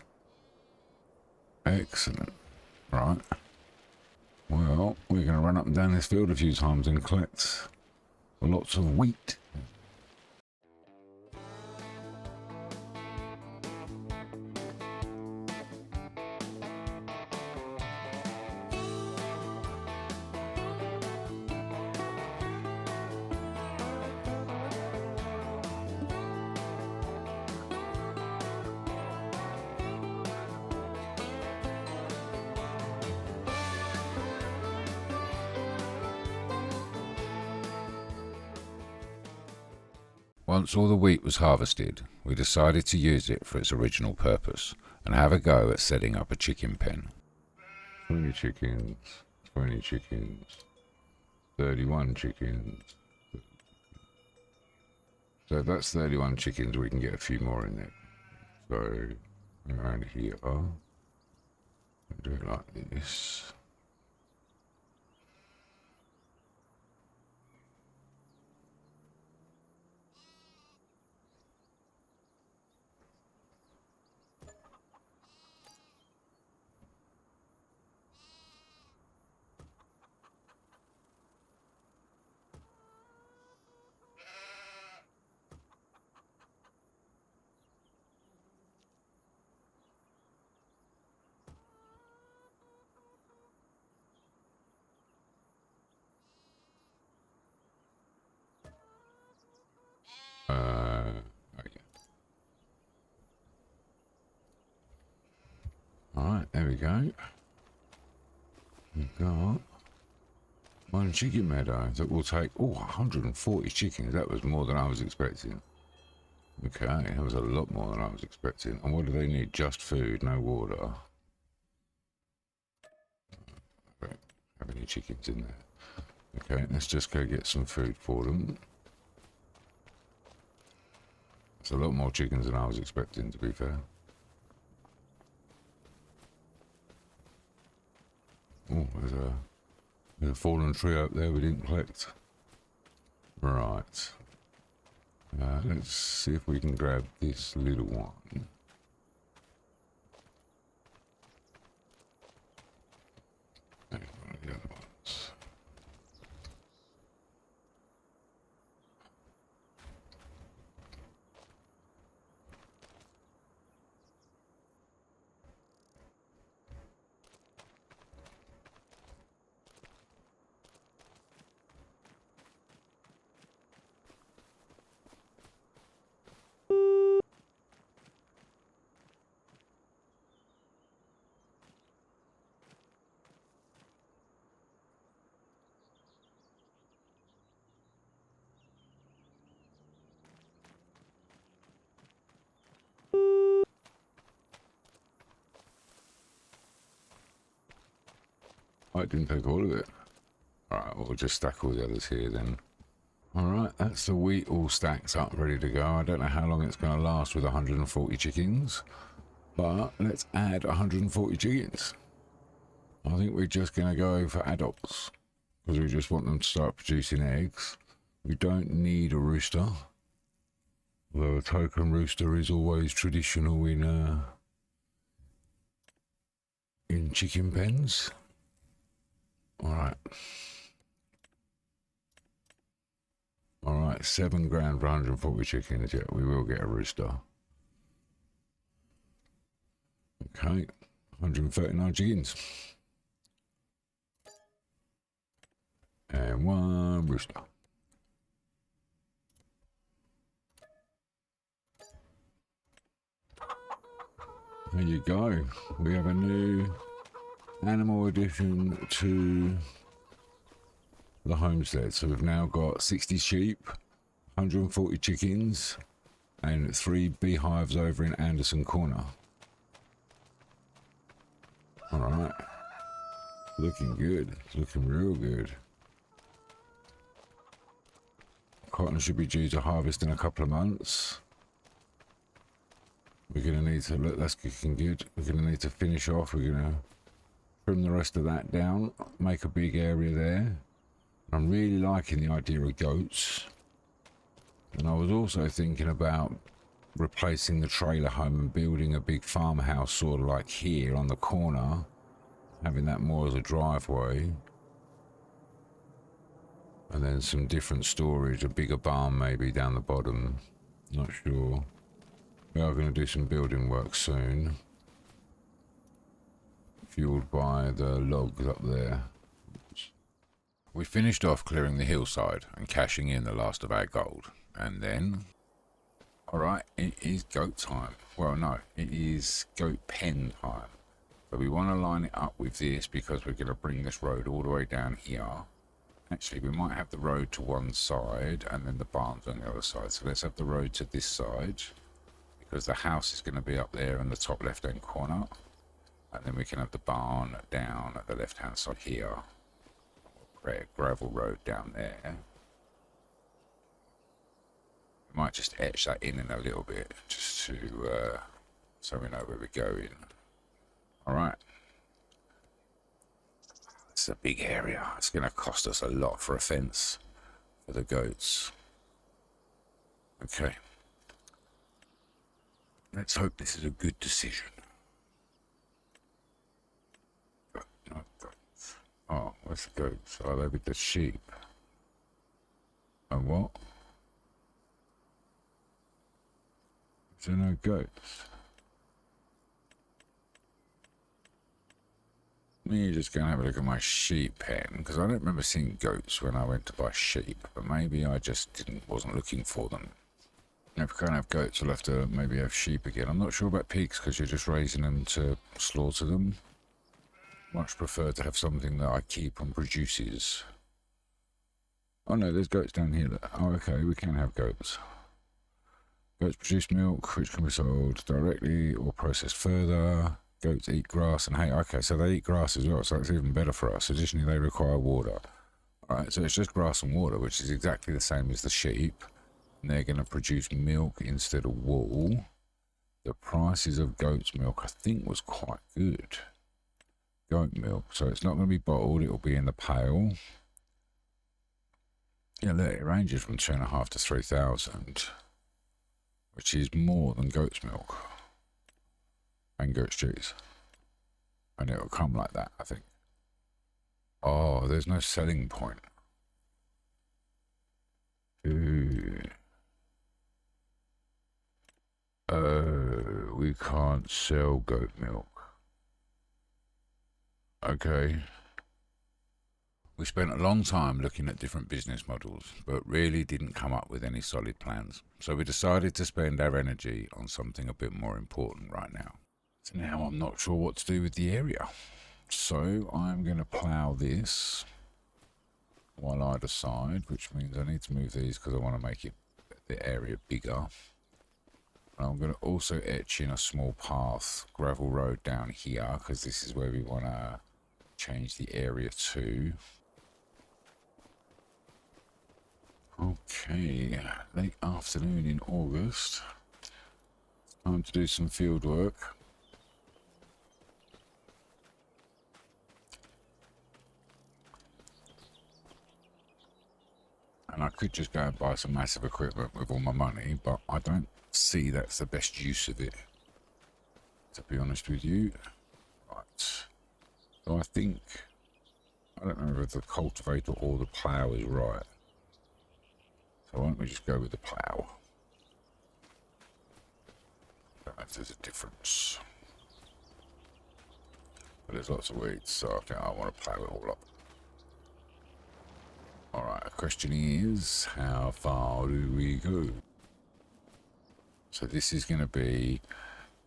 Excellent. Right. Well, we're going to run up and down this field a few times and collect lots of wheat. Once all the wheat was harvested, we decided to use it for its original purpose and have a go at setting up a chicken pen. 20 chickens, 20 chickens, 31 chickens. So if that's 31 chickens, we can get a few more in there. So around here, do it like this. Okay. Alright, there we go. We've got one chicken meadow that will take, 140 chickens. That was more than I was expecting. Okay, that was a lot more than I was expecting. And what do they need? Just food, no water. Don't have any chickens in there. Okay, let's just go get some food for them. It's a lot more chickens than I was expecting, to be fair. Oh, there's a fallen tree up there we didn't collect. Right. Let's see if we can grab this little one. And one of the other ones. I didn't take all of it. Alright, we'll just stack all the others here then. Alright, that's the wheat all stacked up, ready to go. I don't know how long it's going to last with 140 chickens, but let's add 140 chickens. I think we're just going to go for adults, because we just want them to start producing eggs. We don't need a rooster, although a token rooster is always traditional in chicken pens. Alright. Alright, 7 grand for 140 chickens. Yeah, we will get a rooster. Okay, 139 chickens. And 1 rooster. There you go. We have a new animal addition to the homestead. So we've now got 60 sheep, 140 chickens, and 3 beehives over in Anderson Corner. Alright. Looking good. It's looking real good. Cotton should be due to harvest in a couple of months. We're going to need to, look, that's looking good. We're going to need to finish off. We're going to trim the rest of that down, make a big area there. I'm really liking the idea of goats. And I was also thinking about replacing the trailer home and building a big farmhouse sort of like here on the corner, having that more as a driveway. And then some different storage, a bigger barn maybe down the bottom, not sure. We are going to do some building work soon, fueled by the logs up there. We finished off clearing the hillside and cashing in the last of our gold, and then, alright, it is goat time. Well, no, it is goat pen time. So we want to line it up with this because we're going to bring this road all the way down here. Actually, we might have the road to one side and then the barns on the other side. So let's have the road to this side, because the house is going to be up there in the top left hand corner, and then we can have the barn down at the left hand side here. We'll create a gravel road down there. We might just etch that in a little bit just to so we know where we're going. Alright, it's a big area. It's going to cost us a lot for a fence for the goats. Okay. Let's hope this is a good decision. No goats. Oh, where's the goats? Oh, they're with the sheep. And what? Is there no goats? Let me just go and have a look at my sheep pen, because I don't remember seeing goats when I went to buy sheep, but maybe I just wasn't looking for them. If we can't have goats, we'll have to maybe have sheep again. I'm not sure about pigs because you're just raising them to slaughter them. Much prefer to have something that I keep and produces. Oh no, there's goats down here. Oh, okay, we can have goats. Goats produce milk, which can be sold directly or processed further. Goats eat grass and hay. Okay, so they eat grass as well, so that's even better for us. Additionally, they require water. Alright, so it's just grass and water, which is exactly the same as the sheep. And they're going to produce milk instead of wool. The prices of goat's milk, I think, was quite good. Goat milk, so it's not going to be bottled, it will be in the pail. Yeah, look, it ranges from 2,500 to 3,000, which is more than goat's milk and goat's cheese. And it will come like that, I think. Oh, there's no selling point. Ooh. We can't sell goat milk. Okay. We spent a long time looking at different business models, but really didn't come up with any solid plans. So we decided to spend our energy on something a bit more important right now. So now I'm not sure what to do with the area. So I'm going to plough this while I decide, which means I need to move these because I want to make the area bigger. I'm going to also etch in a small path, gravel road down here, because this is where we want to change the area to. Okay, late afternoon in August. Time to do some field work. And I could just go and buy some massive equipment with all my money, but I don't see that's the best use of it, to be honest with you. Right. So I think, I don't know if the cultivator or the plough is right. So why don't we just go with the plough? Don't know if there's a difference. But there's lots of weeds, so I think I want to plough it all up. Alright, the question is, how far do we go? So this is going to be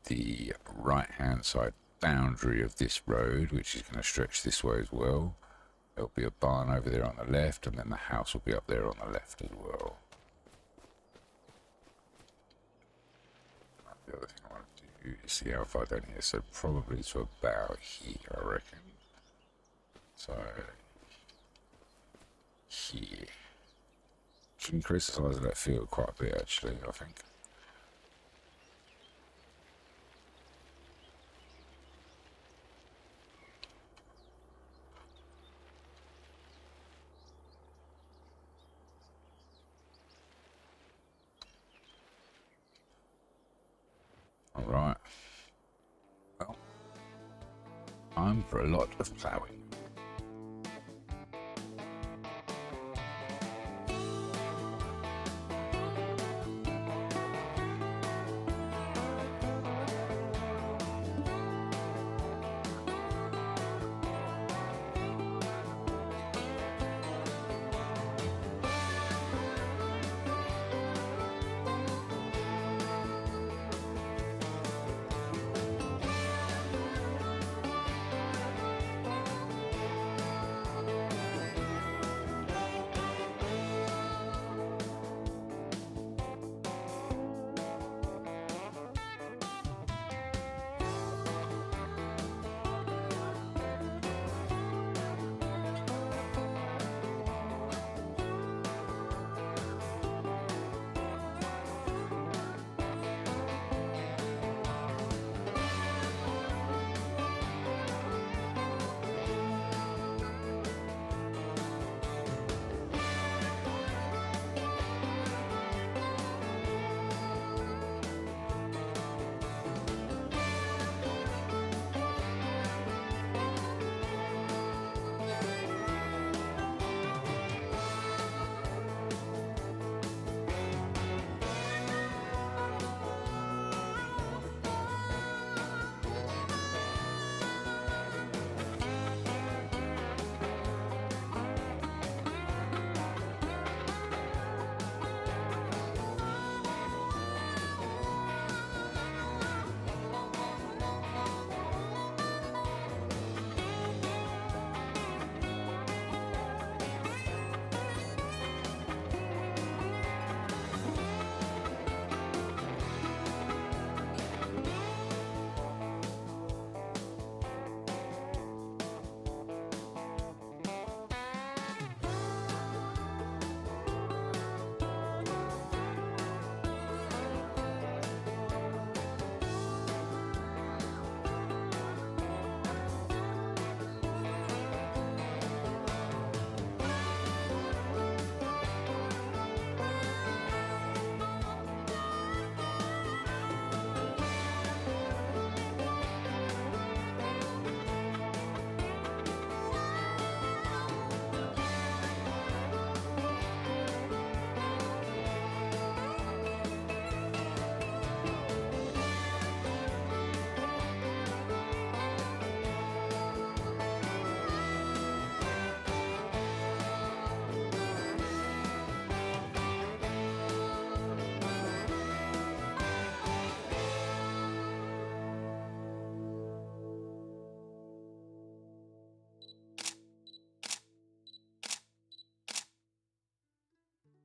the right-hand side boundary of this road, which is going to stretch this way as well. There'll be a barn over there on the left, and then the house will be up there on the left as well. The other thing I want to do is see how far down here, so probably to about here, I reckon. So here. Should increase the size of that field quite a bit, actually, I think. Alright. Well, time for a lot of ploughing.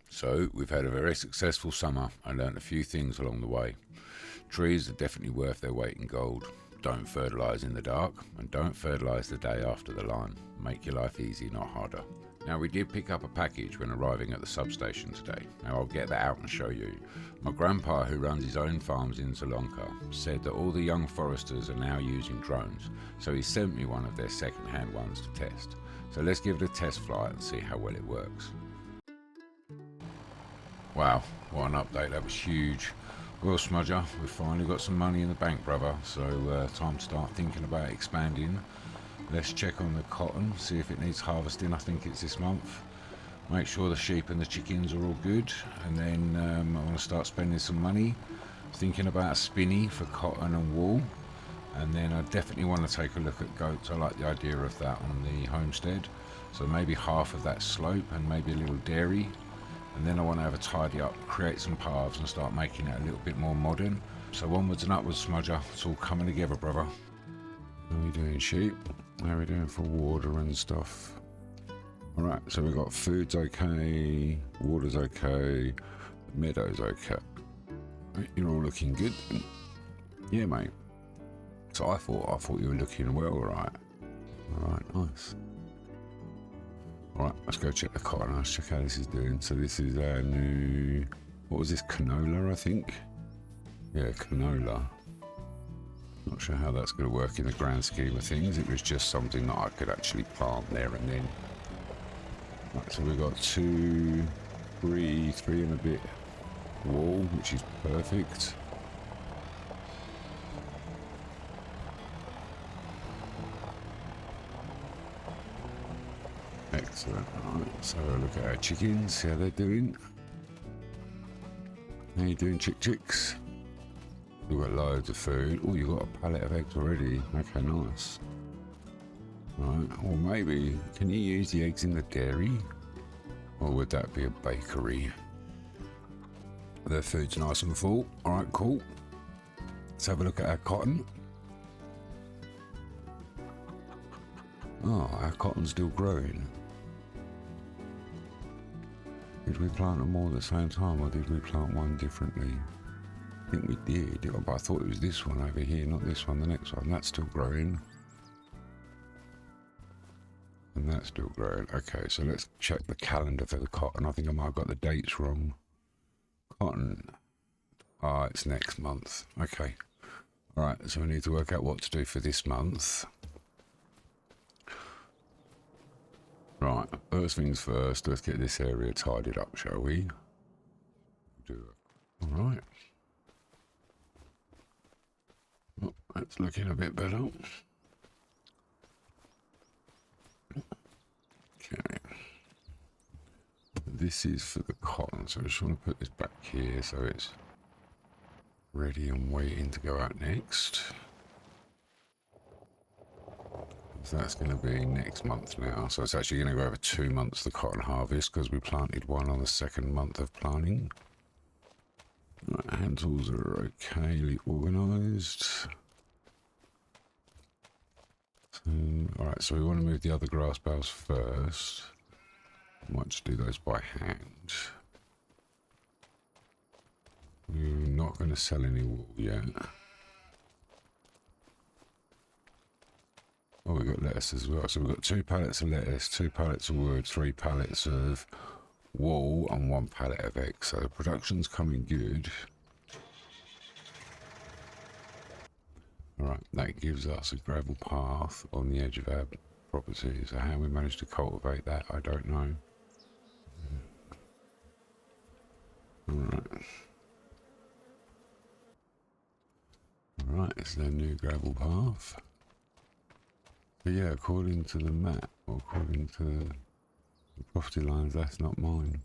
So we've had a very successful summer and learnt a few things along the way. Trees are definitely worth their weight in gold. don't fertilise in the dark, and don't fertilise the day after the line. Make your life easy, not harder. Now, we did pick up a package when arriving at the substation today. Now, I'll get that out and show you. My grandpa, who runs his own farms in Sri Lanka, said that all the young foresters are now using drones, so he sent me one of their second-hand ones to test. So let's give it a test flight and see how well it works. Wow, what an update, that was huge. Well, Smudger, we've finally got some money in the bank, brother, so time to start thinking about expanding. Let's check on the cotton, see if it needs harvesting. I think it's this month. Make sure the sheep and the chickens are all good, and then I want to start spending some money. Thinking about a spinney for cotton and wool, and then I definitely want to take a look at goats. I like the idea of that on the homestead, so maybe half of that slope and maybe a little dairy, and then I want to have a tidy up, create some paths and start making it a little bit more modern. So onwards and upwards, Smudger, it's all coming together, brother. How are we doing, sheep? How are we doing for water and stuff? Alright, so we've got food's okay, water's okay, meadow's okay. Right, you're all looking good. Yeah, mate. So I thought you were looking well, right? Alright, nice. Alright, let's go check the cotton. Let's check how this is doing. So this is our new... What was this? Canola, I think? Yeah, canola. Not sure how that's going to work in the grand scheme of things. It was just something that I could actually plant there and then. Right, so we've got three and a bit wool, which is perfect. Excellent. Right, so look at our chickens, see how they're doing. How you doing, chicks? We've got loads of food. Oh, you've got a pallet of eggs already. Okay, nice. Right, or maybe, can you use the eggs in the dairy? Or would that be a bakery? Their food's nice and full. Alright, cool. Let's have a look at our cotton. Oh, our cotton's still growing. Did we plant them all at the same time, or did we plant one differently? I think we did, but I thought it was this one over here, not this one, the next one. That's still growing. And that's still growing. Okay, so let's check the calendar for the cotton. I think I might have got the dates wrong. Cotton. Ah, it's next month. Okay. Alright, so we need to work out what to do for this month. Right, first things first, let's get this area tidied up, shall we? Do it. Alright. Oh, that's looking a bit better. Okay. This is for the cotton, so I just want to put this back here so it's ready and waiting to go out next. So that's going to be next month now. So it's actually going to go over 2 months, the cotton harvest, because we planted one on the second month of planting. Right, hand tools are okayly organised. Alright, so we want to move the other grass bales first. Might just do those by hand. We're not going to sell any wool yet. Oh, we've got lettuce as well. So we've got 2 pallets of lettuce, 2 pallets of wood, 3 pallets of wool, and 1 pallet of eggs. So the production's coming good. Alright, that gives us a gravel path on the edge of our property. So how we managed to cultivate that, I don't know. Alright. Alright, it's their new gravel path. But yeah, according to the map, or according to the property lines, that's not mine.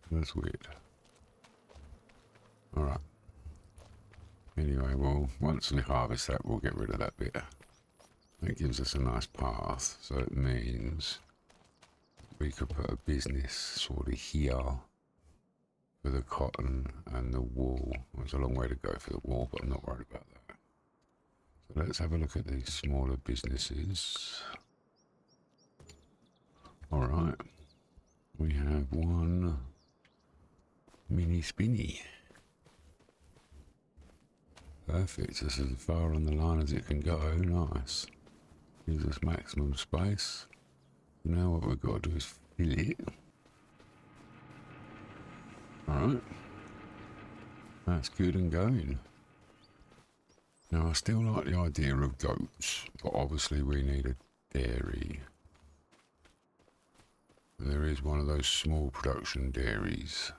That's weird. Alright. Anyway, well, once we harvest that, we'll get rid of that bit. That gives us a nice path, so it means we could put a business sort of here for the cotton and the wool. It's a long way to go for the wool, but I'm not worried about that. So let's have a look at these smaller businesses. Alright, we have 1 mini spinny. Perfect. This is as far on the line as it can go. Nice. Gives us maximum space. Now what we've got to do is fill it. Alright. That's good and going. Now I still like the idea of goats, but obviously we need a dairy. And there is one of those small production dairies.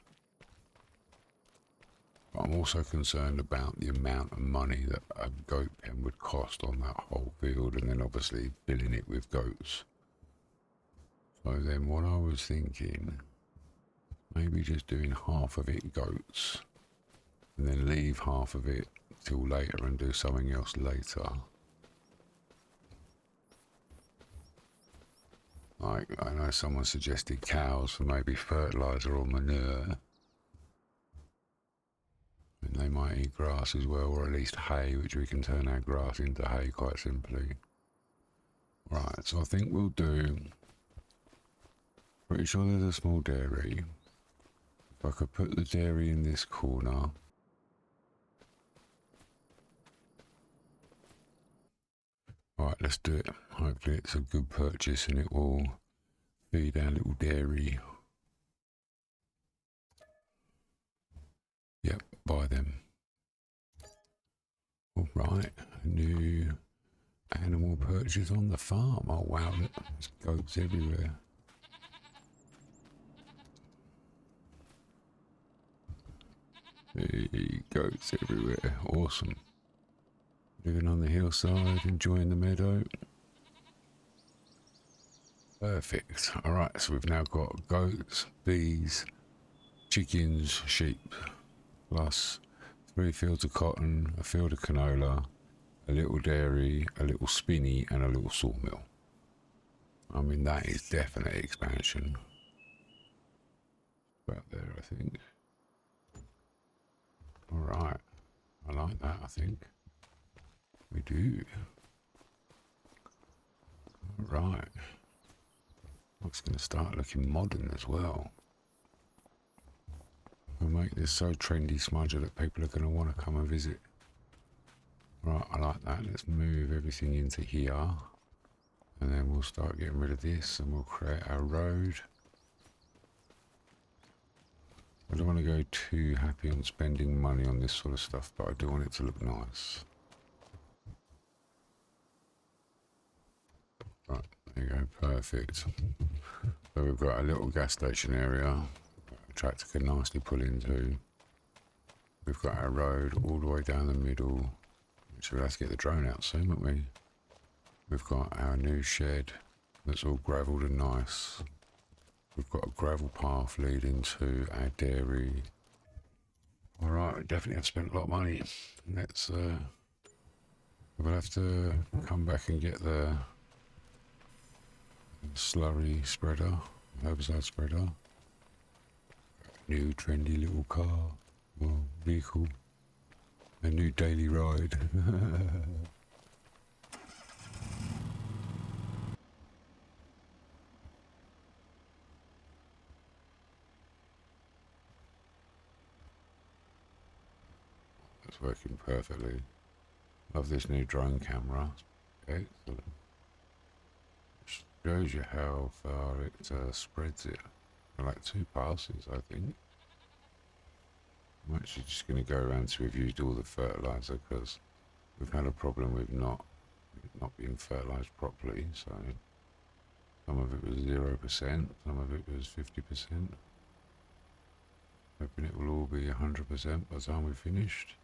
But I'm also concerned about the amount of money that a goat pen would cost on that whole field, and then obviously filling it with goats. So then what I was thinking, maybe just doing half of it goats, and then leave half of it till later and do something else later. Like, I know someone suggested cows for maybe fertiliser or manure. And they might eat grass as well, or at least hay, which we can turn our grass into hay quite simply. Right, so I think we'll do... Pretty sure there's a small dairy. If I could put the dairy in this corner... Alright, let's do it. Hopefully it's a good purchase and it will feed our little dairy. Yep, buy them. Alright, a new animal purchase on the farm. Oh wow, look, there's goats everywhere. Hey, goats everywhere. Awesome. Living on the hillside, enjoying the meadow. Perfect. Alright, so we've now got goats, bees, chickens, sheep, plus 3 fields of cotton, a field of canola, a little dairy, a little spinney, and a little sawmill. I mean, that is definite expansion. About there, I think. Alright. I like that, I think. We do. Right. Looks going to start looking modern as well. We'll make this so trendy, Smudger, that people are going to want to come and visit. Right, I like that. Let's move everything into here. And then we'll start getting rid of this and we'll create our road. I don't want to go too happy on spending money on this sort of stuff, but I do want it to look nice. Right, there you go, perfect. So we've got a little gas station area, a tractor can nicely pull into. We've got our road all the way down the middle, which we'll have to get the drone out soon, won't we? We've got our new shed that's all gravelled and nice. We've got a gravel path leading to our dairy. Alright, we definitely have spent a lot of money. Let's, we'll have to come back and get the slurry spreader, herbicide spreader. New trendy little car, well, vehicle. A new daily ride. It's working perfectly. Love this new drone camera. Excellent. Shows you how far it spreads it. Like 2 passes, I think. I'm actually just going to go around to we've used all the fertiliser because we've had a problem with not being fertilised properly. So some of it was 0%, some of it was 50%. Hoping it will all be 100% by the time we've finished.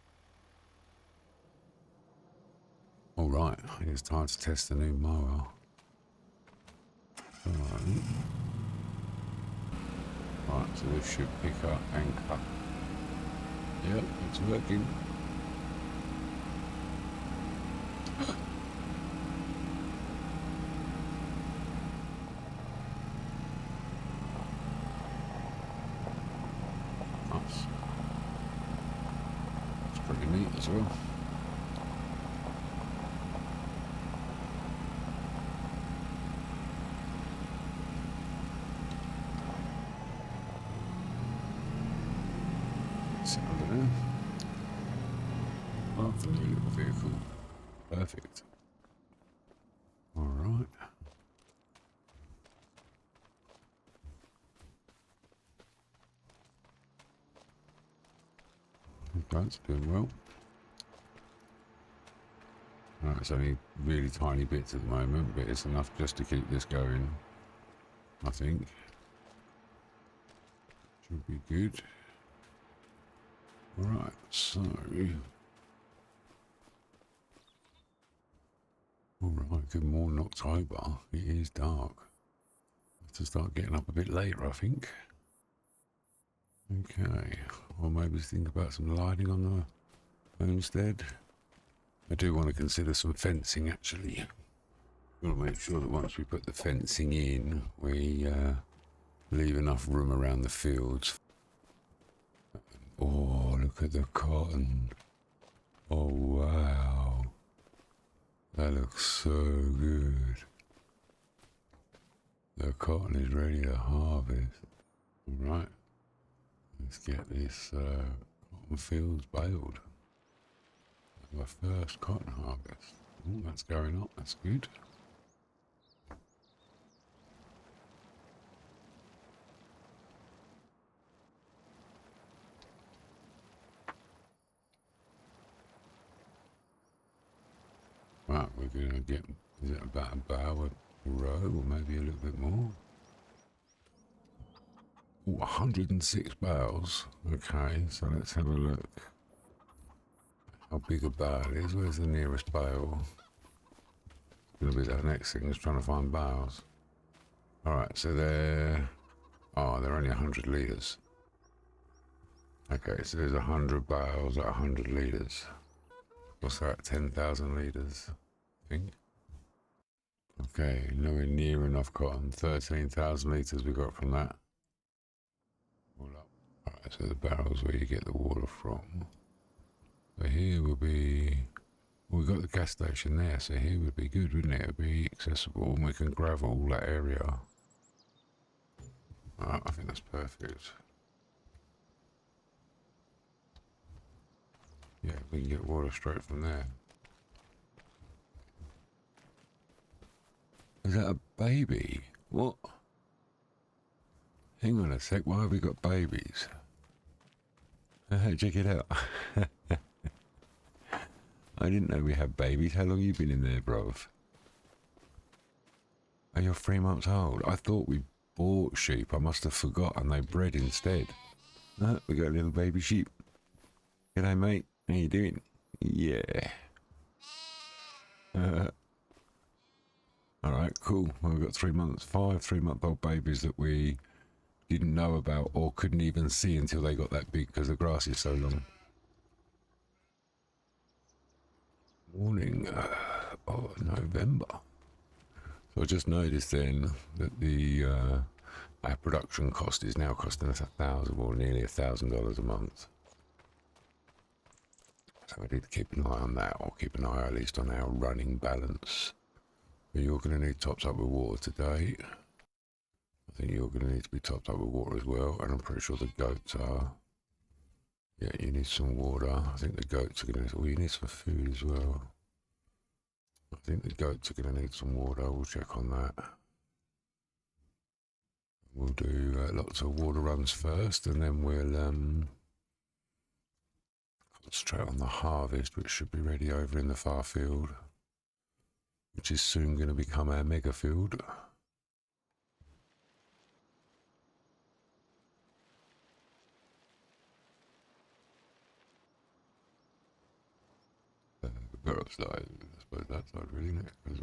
Alright, it's time to test the new mower. Right, so this should pick up and cut. Yep, it's working. Nice. It's pretty neat as well. Lovely little vehicle. Perfect. Alright. That's doing well. Right, it's only really tiny bits at the moment, but it's enough just to keep this going, I think. Should be good. Right, so... Alright, good morning October. It is dark. Have to start getting up a bit later, I think. Okay, or maybe think about some lighting on the homestead. I do want to consider some fencing actually. Got to make sure that once we put the fencing in, we leave enough room around the fields. Oh, look at the cotton. Oh wow. That looks so good. The cotton is ready to harvest. Alright. Let's get this cotton fields baled. Our first cotton harvest. Oh, that's going up, that's good. Right, we're going to get, is it about a bow a row or maybe a little bit more? Oh, 106 bales. Okay, so let's have a look. How big a bale is? Where's the nearest bale? It's going to be the next thing is trying to find bales. Alright, so they're only 100 litres. Okay, so there's 100 bales at 100 litres. What's that, 10,000 litres, I think? Okay, nowhere near enough cotton. 13,000 litres we got from that. All up. Alright, so the barrels where you get the water from. So here will be... Well, we've got the gas station there, so here would be good, wouldn't it? It would be accessible and we can gravel all that area. Alright, I think that's perfect. Yeah, we can get water straight from there. Is that a baby? What? Hang on a sec, why have we got babies? Check it out. I didn't know we had babies. How long you been in there, bruv? Oh, you're 3 months old. I thought we bought sheep. I must have forgotten they bred instead. We got a little baby sheep. G'day, mate. How you doing? Yeah. Alright, cool. Well, we've got 3 months, 3-month-old babies that we didn't know about or couldn't even see until they got that big because the grass is so long. Morning of November. So I just noticed then that the our production cost is now costing us $1,000 or nearly $1,000 a month. So we need to keep an eye on that, or keep an eye at least on our running balance. But you're going to need topped up with water today. I think you're going to need to be topped up with water as well, and I'm pretty sure the goats are. Yeah, you need some water. I think the goats are going to... Well, you need some food as well. I think the goats are going to need some water. We'll check on that. We'll do lots of water runs first, and then we'll concentrate on the harvest, which should be ready over in the far field, which is soon going to become our mega field. Better side, I suppose that side really, isn't it? Because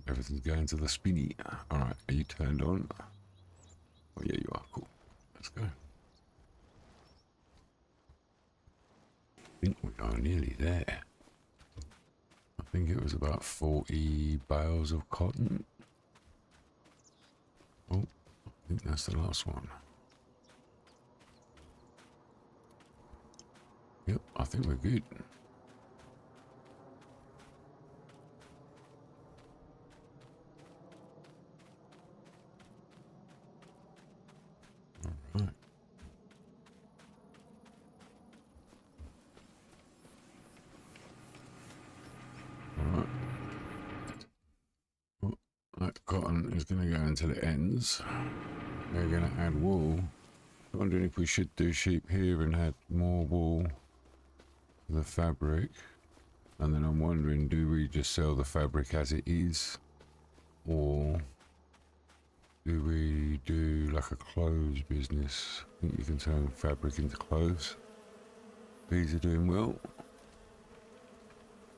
everything's going to the spinny. Alright, are you turned on? Oh yeah, you are. Cool. Let's go. I think we are nearly there. I think it was about 40 bales of cotton. Oh, I think that's the last one. Yep, I think we're good. Right. is going to go until it ends. We're going to add wool. I'm wondering if we should do sheep here and add more wool to the fabric. And then I'm wondering, do we just sell the fabric as it is? Or do we do like a clothes business? I think you can turn fabric into clothes. Bees are doing well.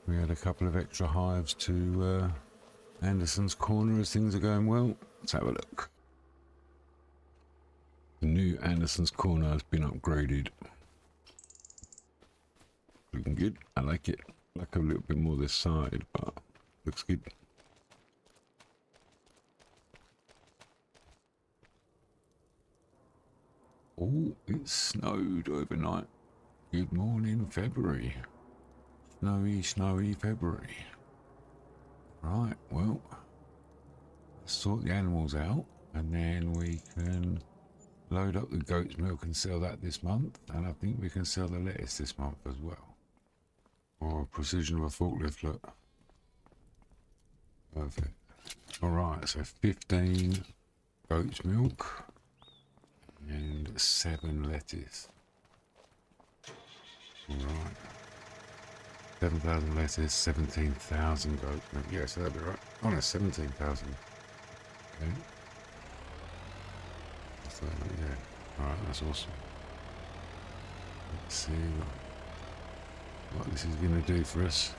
We had a couple of extra hives to Anderson's Corner as things are going well. Let's have a look. The new Anderson's Corner has been upgraded. Looking good. I like it. I like a little bit more this side, but looks good. Oh, it snowed overnight. Good morning, February. Snowy, snowy February. Right, well, let's sort the animals out, and then we can load up the goat's milk and sell that this month, and I think we can sell the lettuce this month as well. Or precision of a forklift, look. Perfect. Alright, so 15 goat's milk and 7 lettuce. Alright. 7,000 lettuce, 17,000 goat milk. Yeah, so that'd be right. Oh no, 17,000. Okay. So, yeah. Alright, that's awesome. Let's see what this is going to do for us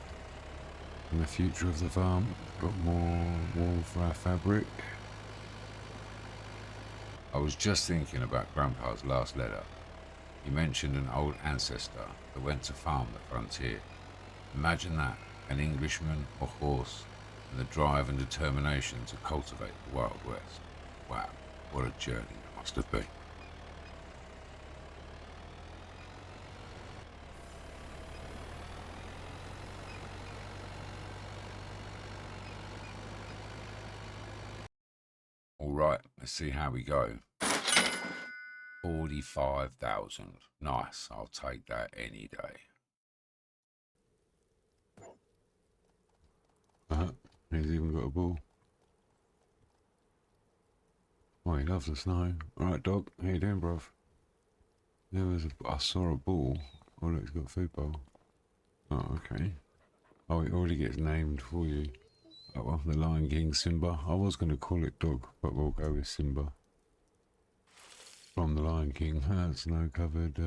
in the future of the farm. Got more wool for our fabric. I was just thinking about Grandpa's last letter. He mentioned an old ancestor that went to farm the frontier. Imagine that, an Englishman or horse, and the drive and determination to cultivate the Wild West. Wow, what a journey it must have been. Alright, let's see how we go. 45,000. Nice, I'll take that any day. He's even got a bull. Oh, he loves the snow. Alright, dog, how you doing, bruv? I saw a bull. Oh, look, he's got a food bowl. Oh, okay. Oh, it already gets named for you. Oh, well, the Lion King, Simba. I was going to call it dog, but we'll go with Simba. From the Lion King. Snow-covered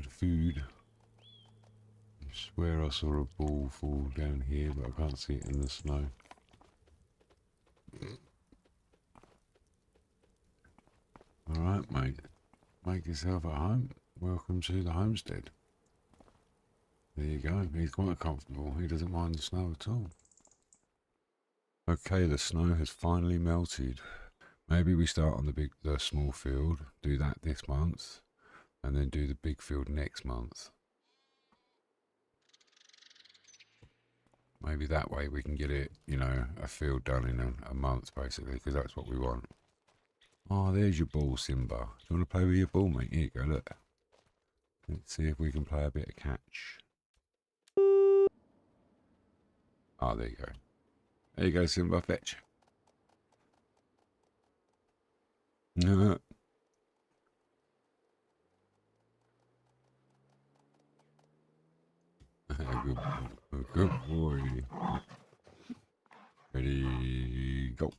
food. I swear I saw a ball fall down here, but I can't see it in the snow. Alright, mate. Make yourself at home. Welcome to the homestead. There you go. He's quite comfortable. He doesn't mind the snow at all. Okay, the snow has finally melted. Maybe we start on the small field, do that this month, and then do the big field next month. Maybe that way we can get it, you know, a field done in a month, basically, because that's what we want. Oh, there's your ball, Simba. Do you want to play with your ball, mate? Here you go, look. Let's see if we can play a bit of catch. Oh, there you go. There you go, Simba, fetch. Good, good boy. Ready, go.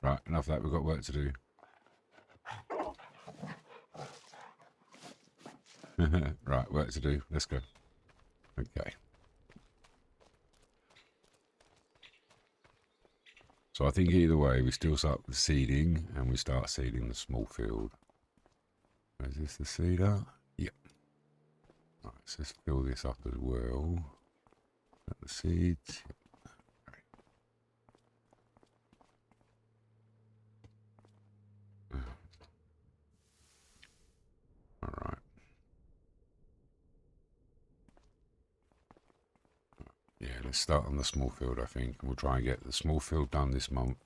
Right, enough of that, we've got work to do. Right, work to do. Let's go. Okay. So I think either way, we still start with seeding, and we start seeding the small field. Is this the seeder? Yep. Right, so let's fill this up as well. Got the seeds. Alright. Yeah, let's start on the small field, I think. We'll try and get the small field done this month.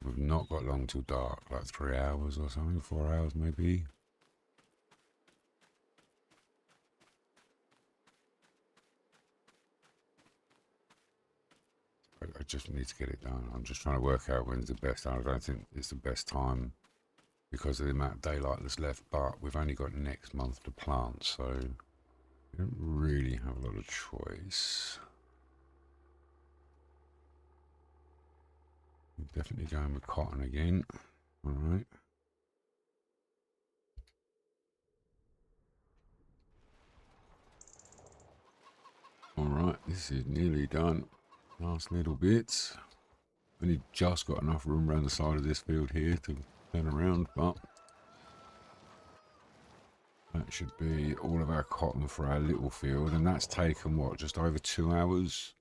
We've not got long till dark, like 3 hours or something, 4 hours maybe. I just need to get it done. I'm just trying to work out when's the best. I don't think it's the best time because of the amount of daylight that's left, but we've only got next month to plant, so we don't really have a lot of choice. We're definitely going with cotton again. All right. All right, this is nearly done. Last little bits. Only just got enough room around the side of this field here to turn around, but that should be all of our cotton for our little field, and that's taken what, just over 2 hours?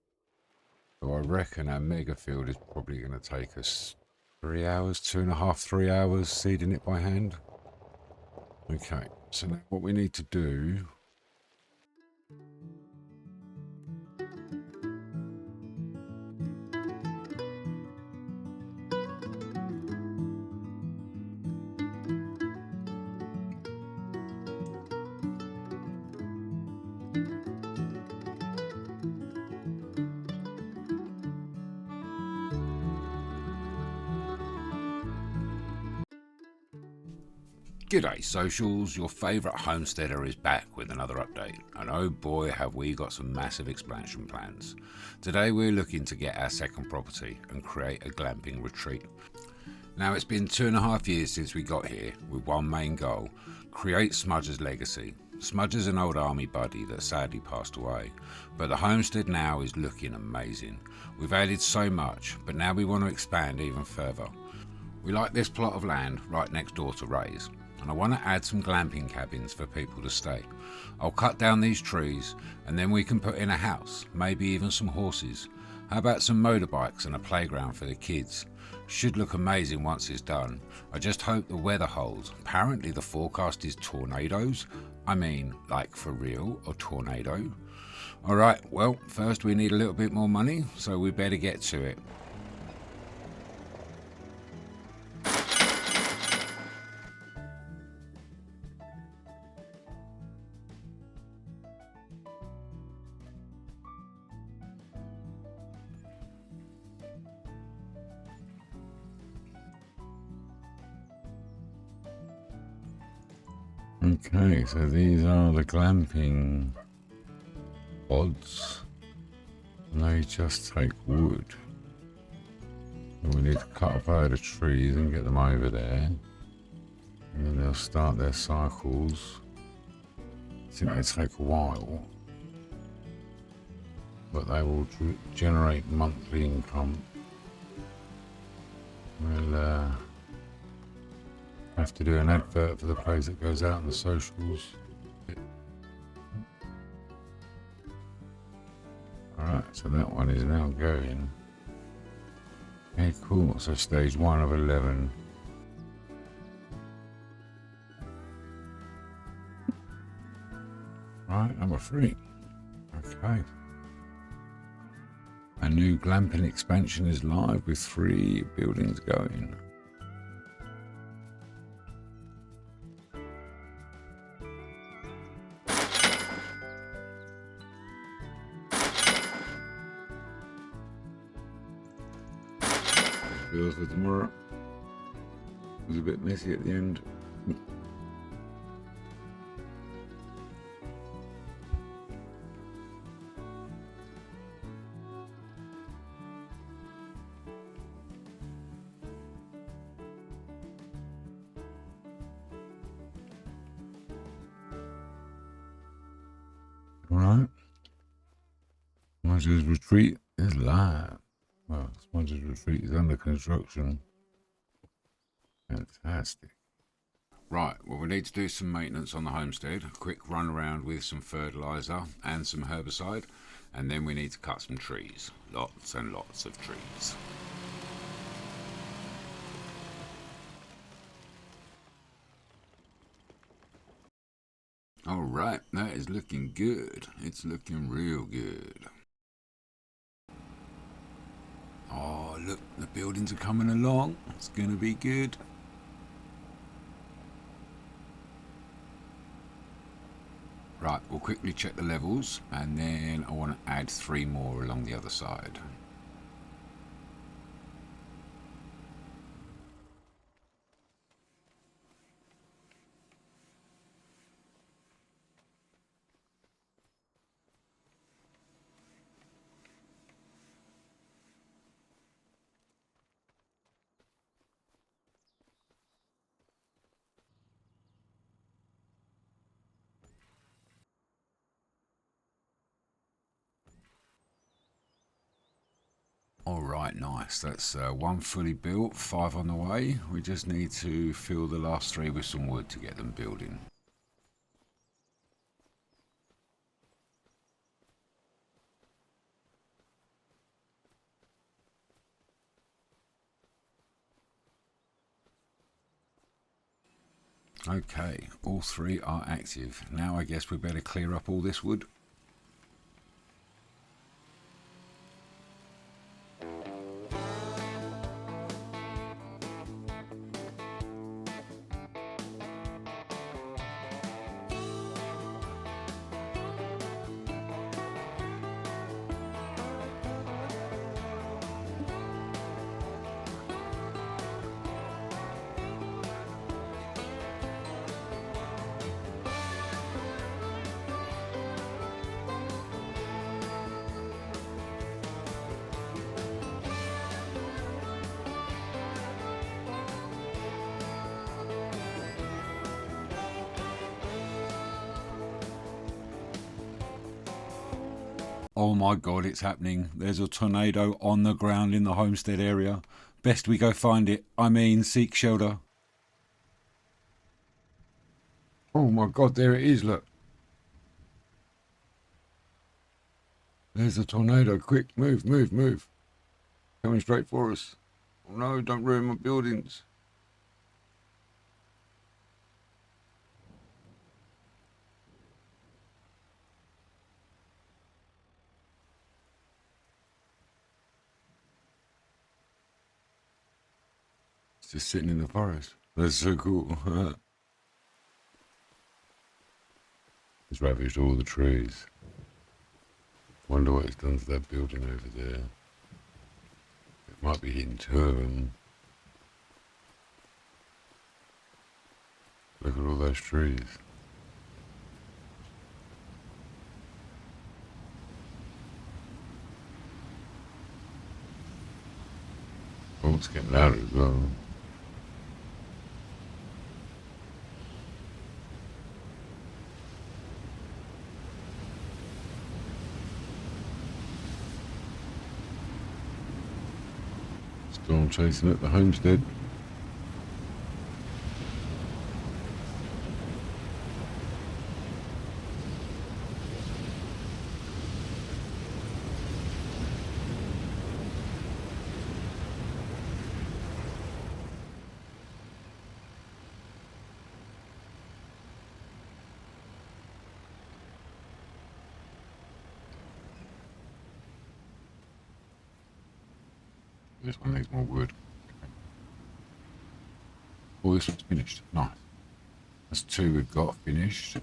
So I reckon our mega field is probably going to take us 3 hours, 2.5, 3 hours seeding it by hand. Okay, so now what we need to do G'day socials, your favourite homesteader is back with another update, and oh boy have we got some massive expansion plans. Today we're looking to get our second property and create a glamping retreat. Now it's been 2.5 years since we got here with one main goal, create Smudger's legacy. Smudger's an old army buddy that sadly passed away, but the homestead now is looking amazing. We've added so much, but now we want to expand even further. We like this plot of land right next door to Ray's, and I want to add some glamping cabins for people to stay. I'll cut down these trees and then we can put in a house, maybe even some horses. How about some motorbikes and a playground for the kids? Should look amazing once it's done. I just hope the weather holds. Apparently the forecast is tornadoes. I mean, like for real, a tornado. Alright, well, first we need a little bit more money, so we better get to it. Okay, so these are the glamping pods, and they just take wood. And we need to cut up a load of trees and get them over there, and then they'll start their cycles. I think they take a while, but they will generate monthly income. We'll have to do an advert for the place that goes out on the socials. Alright, so that one is now going. Okay, cool. So stage 1 of 11. Right, number 3. Okay. A new glamping expansion is live with 3 buildings going. Bills for tomorrow. It was a bit messy at the end. Alright. Smudger's retreat is live. Well, Smudger's retreat is under construction. Fantastic. Right, well we need to do some maintenance on the homestead, a quick run around with some fertiliser and some herbicide, and then we need to cut some trees. Lots and lots of trees. Alright, that is looking good. It's looking real good. Oh Oh look, the buildings are coming along. It's going to be good. Right, we'll quickly check the levels and then I want to add 3 more along the other side. Alright, nice. That's 1 fully built, 5 on the way. We just need to fill the last 3 with some wood to get them building. Okay, all 3 are active. Now I guess we better clear up all this wood. Oh my god, it's happening. There's a tornado on the ground in the homestead area. Best we go find it. I mean, seek shelter. Oh my god, there it is, look. There's a tornado. Quick, move, move, move. Coming straight for us. Oh no, don't ruin my buildings. It's just sitting in the forest. That's so cool. It's ravaged all the trees. Wonder what it's done to that building over there. It might be hitting 2 of them. Look at all those trees. Oh, it's getting louder as well. Storm chasing at the homestead. This one needs more wood. Oh, this one's finished. Nice. That's 2 we've got finished.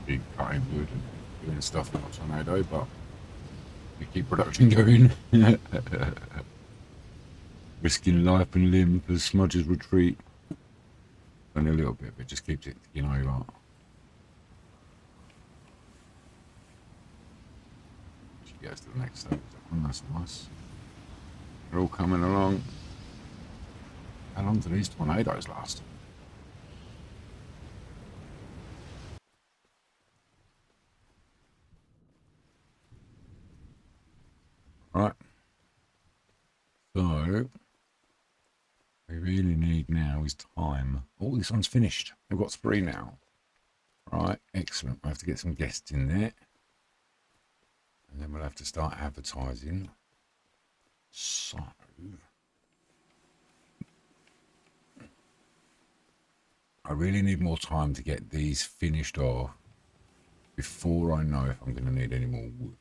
Keep cutting wood and doing stuff like tornado, but we keep production going. Risking life and limb for Smudger's retreat. Only a little bit, but just keeps it, you know, right. She goes to the next stage. That's nice. They're all coming along. How long do these tornadoes last? Right. So we really need now is time. Oh, this one's finished. We've got 3 now. Right, excellent. We'll have to get some guests in there. And then we'll have to start advertising. So, I really need more time to get these finished off before I know if I'm going to need any more wood.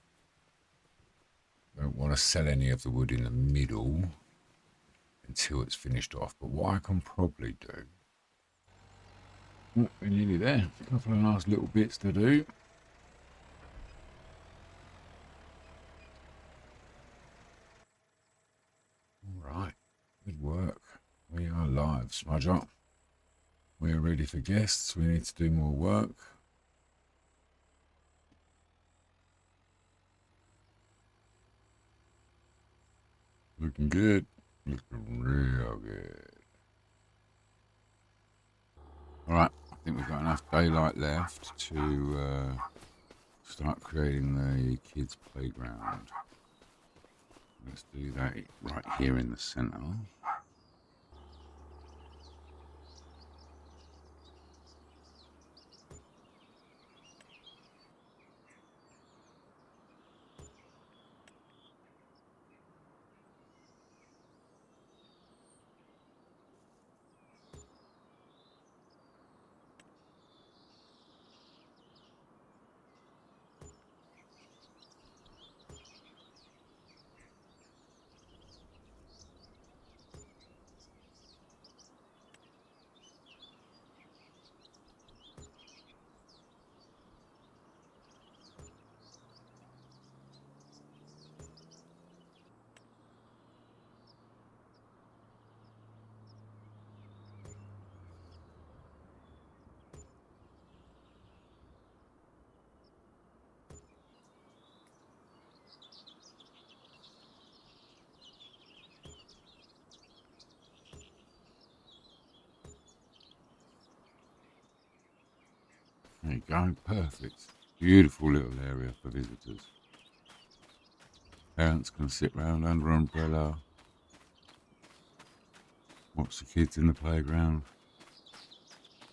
I don't want to sell any of the wood in the middle until it's finished off. But what I can probably do... Oh, we're nearly there. A couple of nice little bits to do. Alright, good work. We are live, Smudger. We are ready for guests. We need to do more work. Looking good. Looking real good. Alright, I think we've got enough daylight left to start creating the kids' playground. Let's do that right here in the centre. There you go, perfect. Beautiful little area for visitors. Parents can sit round under an umbrella, watch the kids in the playground.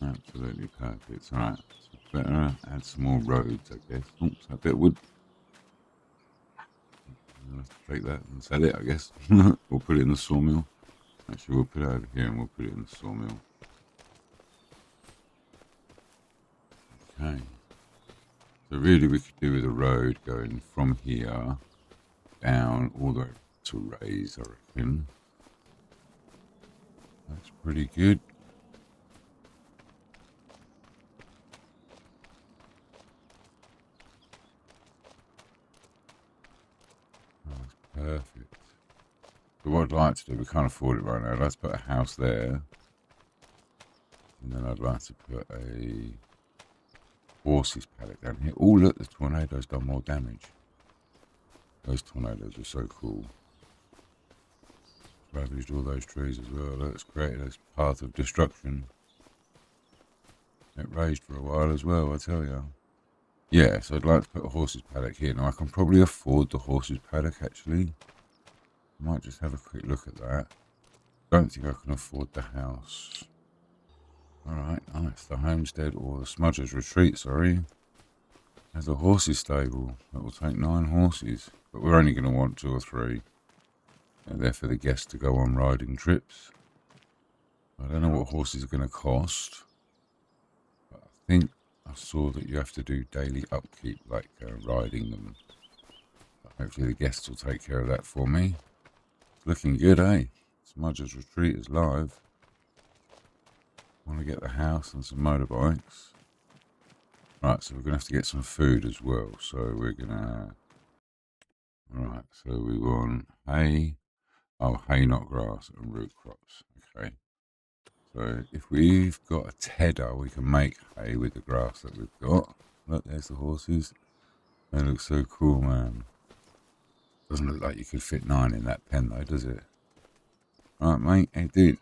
Absolutely perfect. Alright, so better add some more roads, I guess. Oops, a bit of wood. I'll have to take that and sell it, I guess. We'll put it in the sawmill. Actually, we'll put it over here and we'll put it in the sawmill. Okay. So really we could do with a road going from here down all the way to Ray's, I reckon. That's pretty good. That's perfect. So what I'd like to do, we can't afford it right now, I'd like to put a house there. And then I'd like to put a horses paddock down here. Oh look, the tornado's done more damage. Those tornadoes are so cool. Ravaged all those trees as well. Look, it's created a path of destruction. It raged for a while as well, I tell you. Yeah, so I'd like to put a horses paddock here. Now I can probably afford the horses paddock actually. I might just have a quick look at that. Don't think I can afford the house. Alright, nice. The homestead or the Smudger's retreat, sorry. Has a horses stable that will take 9 horses. But we're only going to want 2 or 3. And they're for the guests to go on riding trips. I don't know what horses are going to cost. But I think I saw that you have to do daily upkeep, like riding them. But hopefully the guests will take care of that for me. It's looking good, eh? Smudger's retreat is live. Want to get the house and some motorbikes. Right, so we're going to have to get some food as well. So we're going to... Right, so we want hay. Oh, hay, not grass, and root crops. Okay. So if we've got a tedder, we can make hay with the grass that we've got. Look, there's the horses. They look so cool, man. Doesn't look like you could fit 9 in that pen though, does it? Right, mate. Hey, dude.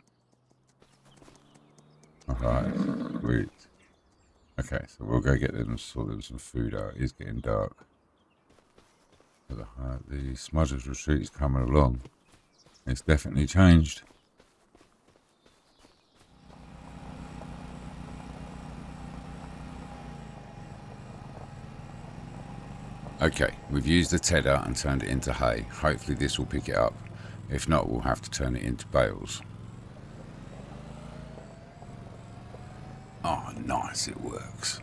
Alright, sweet. Okay, so we'll go get them and sort them some food out. It is getting dark. The Smudger's retreat is coming along. It's definitely changed. Okay, we've used the tedder and turned it into hay. Hopefully this will pick it up. If not, we'll have to turn it into bales. Oh, nice, it works.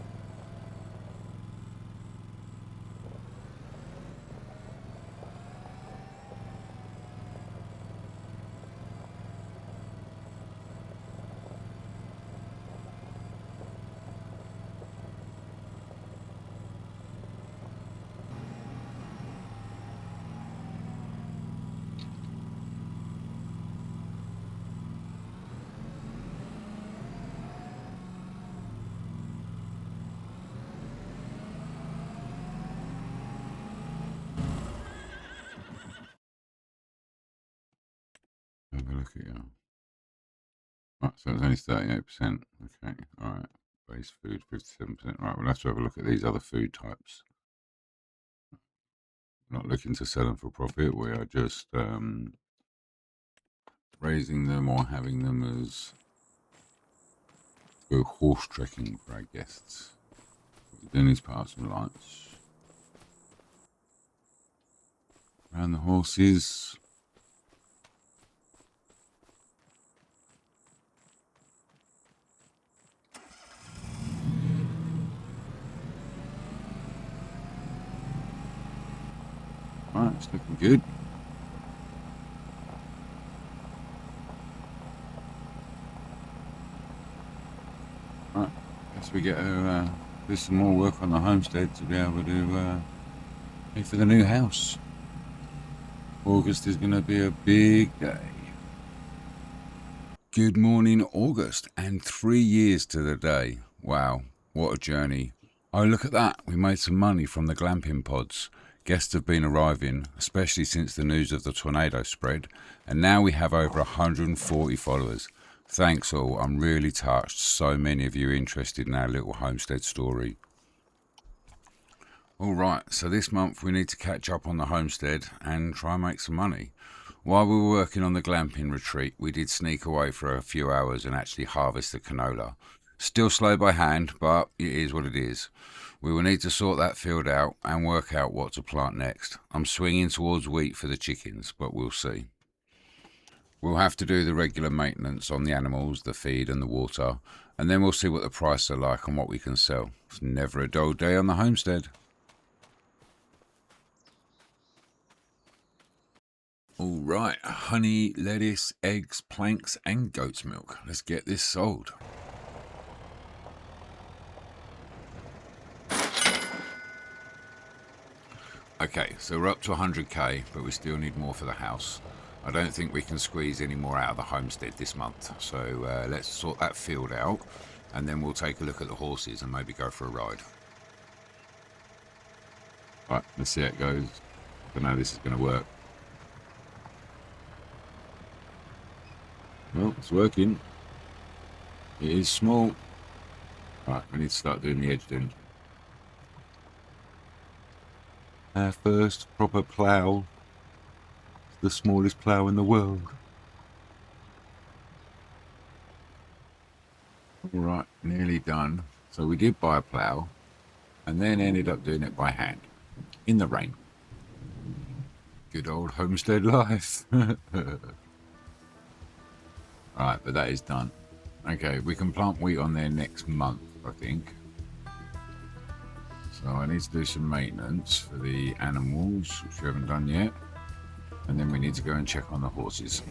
Have a look at you. Right, so it's only 38%. Okay, alright. Base food, 57%. Right, we'll have to have a look at these other food types. We're not looking to sell them for profit. We are just raising them or having them as go horse trekking for our guests. What we're doing is put up some lights around the horses. Right, it's looking good. Right, guess we get to do some more work on the homestead to be able to pay for the new house. August is going to be a big day. Good morning, August, and 3 years to the day. Wow, what a journey. Oh, look at that. We made some money from the glamping pods. Guests have been arriving, especially since the news of the tornado spread, and now we have over 140 followers. Thanks all, I'm really touched. So many of you interested in our little homestead story. Alright, so this month we need to catch up on the homestead and try and make some money. While we were working on the glamping retreat, we did sneak away for a few hours and actually harvest the canola. Still slow by hand, but it is what it is. We will need to sort that field out and work out what to plant next. I'm swinging towards wheat for the chickens, but we'll see. We'll have to do the regular maintenance on the animals, the feed and the water, and then we'll see what the prices are like and what we can sell. It's never a dull day on the homestead. All right, honey, lettuce, eggs, planks and goat's milk. Let's get this sold. Okay, so we're up to 100k, but we still need more for the house. I don't think we can squeeze any more out of the homestead this month, so let's sort that field out, and then we'll take a look at the horses and maybe go for a ride. Right, let's see how it goes. I know this is going to work. Well, it's working. It is small. Right, we need to start doing the edge doing. Our first proper plough. It's the smallest plough in the world. Alright, nearly done. So we did buy a plough and then ended up doing it by hand in the rain. Good old homestead life. Right, but that is done. Okay, we can plant wheat on there next month, I think. So I need to do some maintenance for the animals, which we haven't done yet. And then we need to go and check on the horses.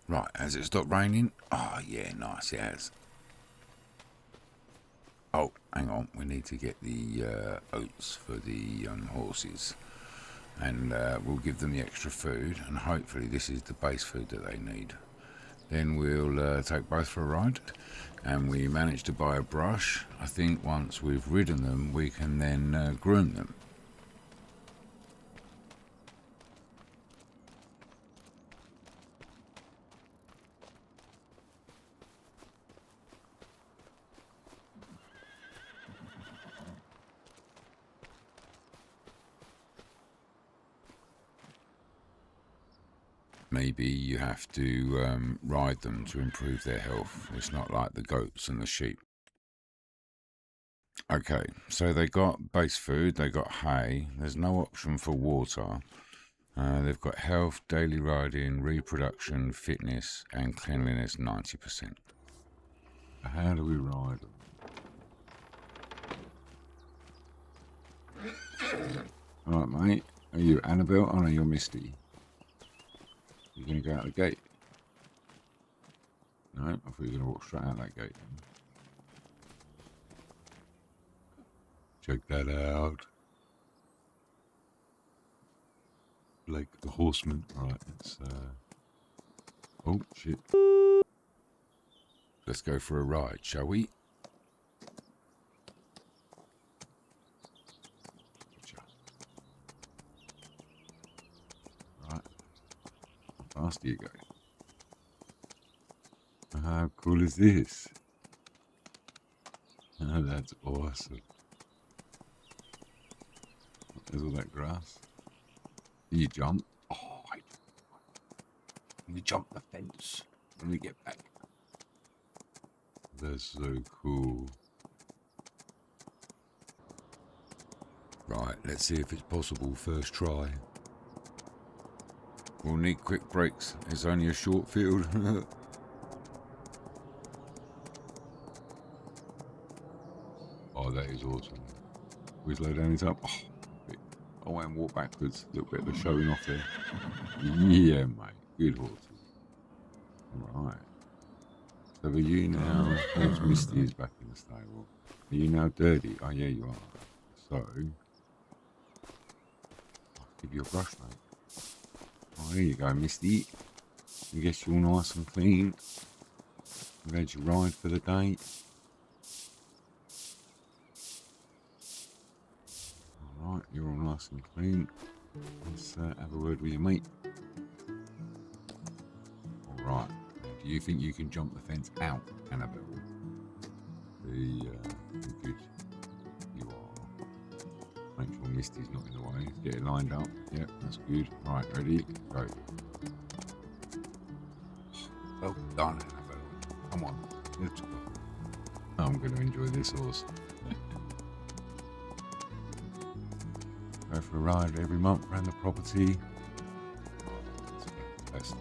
Right, has it stopped raining? Oh, yeah, nice, it has. Oh, hang on, we need to get the oats for the horses. And we'll give them the extra food, and hopefully this is the base food that they need. Then we'll take both for a ride, and we managed to buy a brush. I think once we've ridden them, we can then groom them. Maybe you have to ride them to improve their health. It's not like the goats and the sheep. Okay, so they got base food, they got hay, there's no option for water. They've got health, daily riding, reproduction, fitness, and cleanliness 90%. How do we ride them? Alright, mate. Are you Annabelle? Oh no, you're Misty. You're going to go out the gate? No, I thought you were going to walk straight out that gate. Check that out. Blake the Horseman. Right, it's oh shit. Let's go for a ride, shall we? Right. How fast do you go? How cool is this? Oh, that's awesome. There's all that grass. You jump. Oh, you jump the fence when we get back. That's so cool. Right, let's see if it's possible first try. We'll need quick breaks. It's only a short field. Oh, that is awesome. We slow down his up. Oh, I went and walk backwards. A little bit of a showing off there. Yeah, mate. Good horses. Right. So are you now... There's Misty is back in the stable. Are you now dirty? Oh, yeah, you are. So... I'll give you a brush, mate. Oh, there you go, Misty. I guess you're all nice and clean. You've had your ride for the day. Alright, you're all nice and clean. Let's have a word with your mate. Alright. Do you think you can jump the fence out, Annabelle? How good you are. Make sure Misty's not in the way. Get it lined up. Yep, that's good. Right, ready? Go. Well done, Annabelle. Come on. Let's go. I'm going to enjoy this horse. Go for a ride every month around the property. That's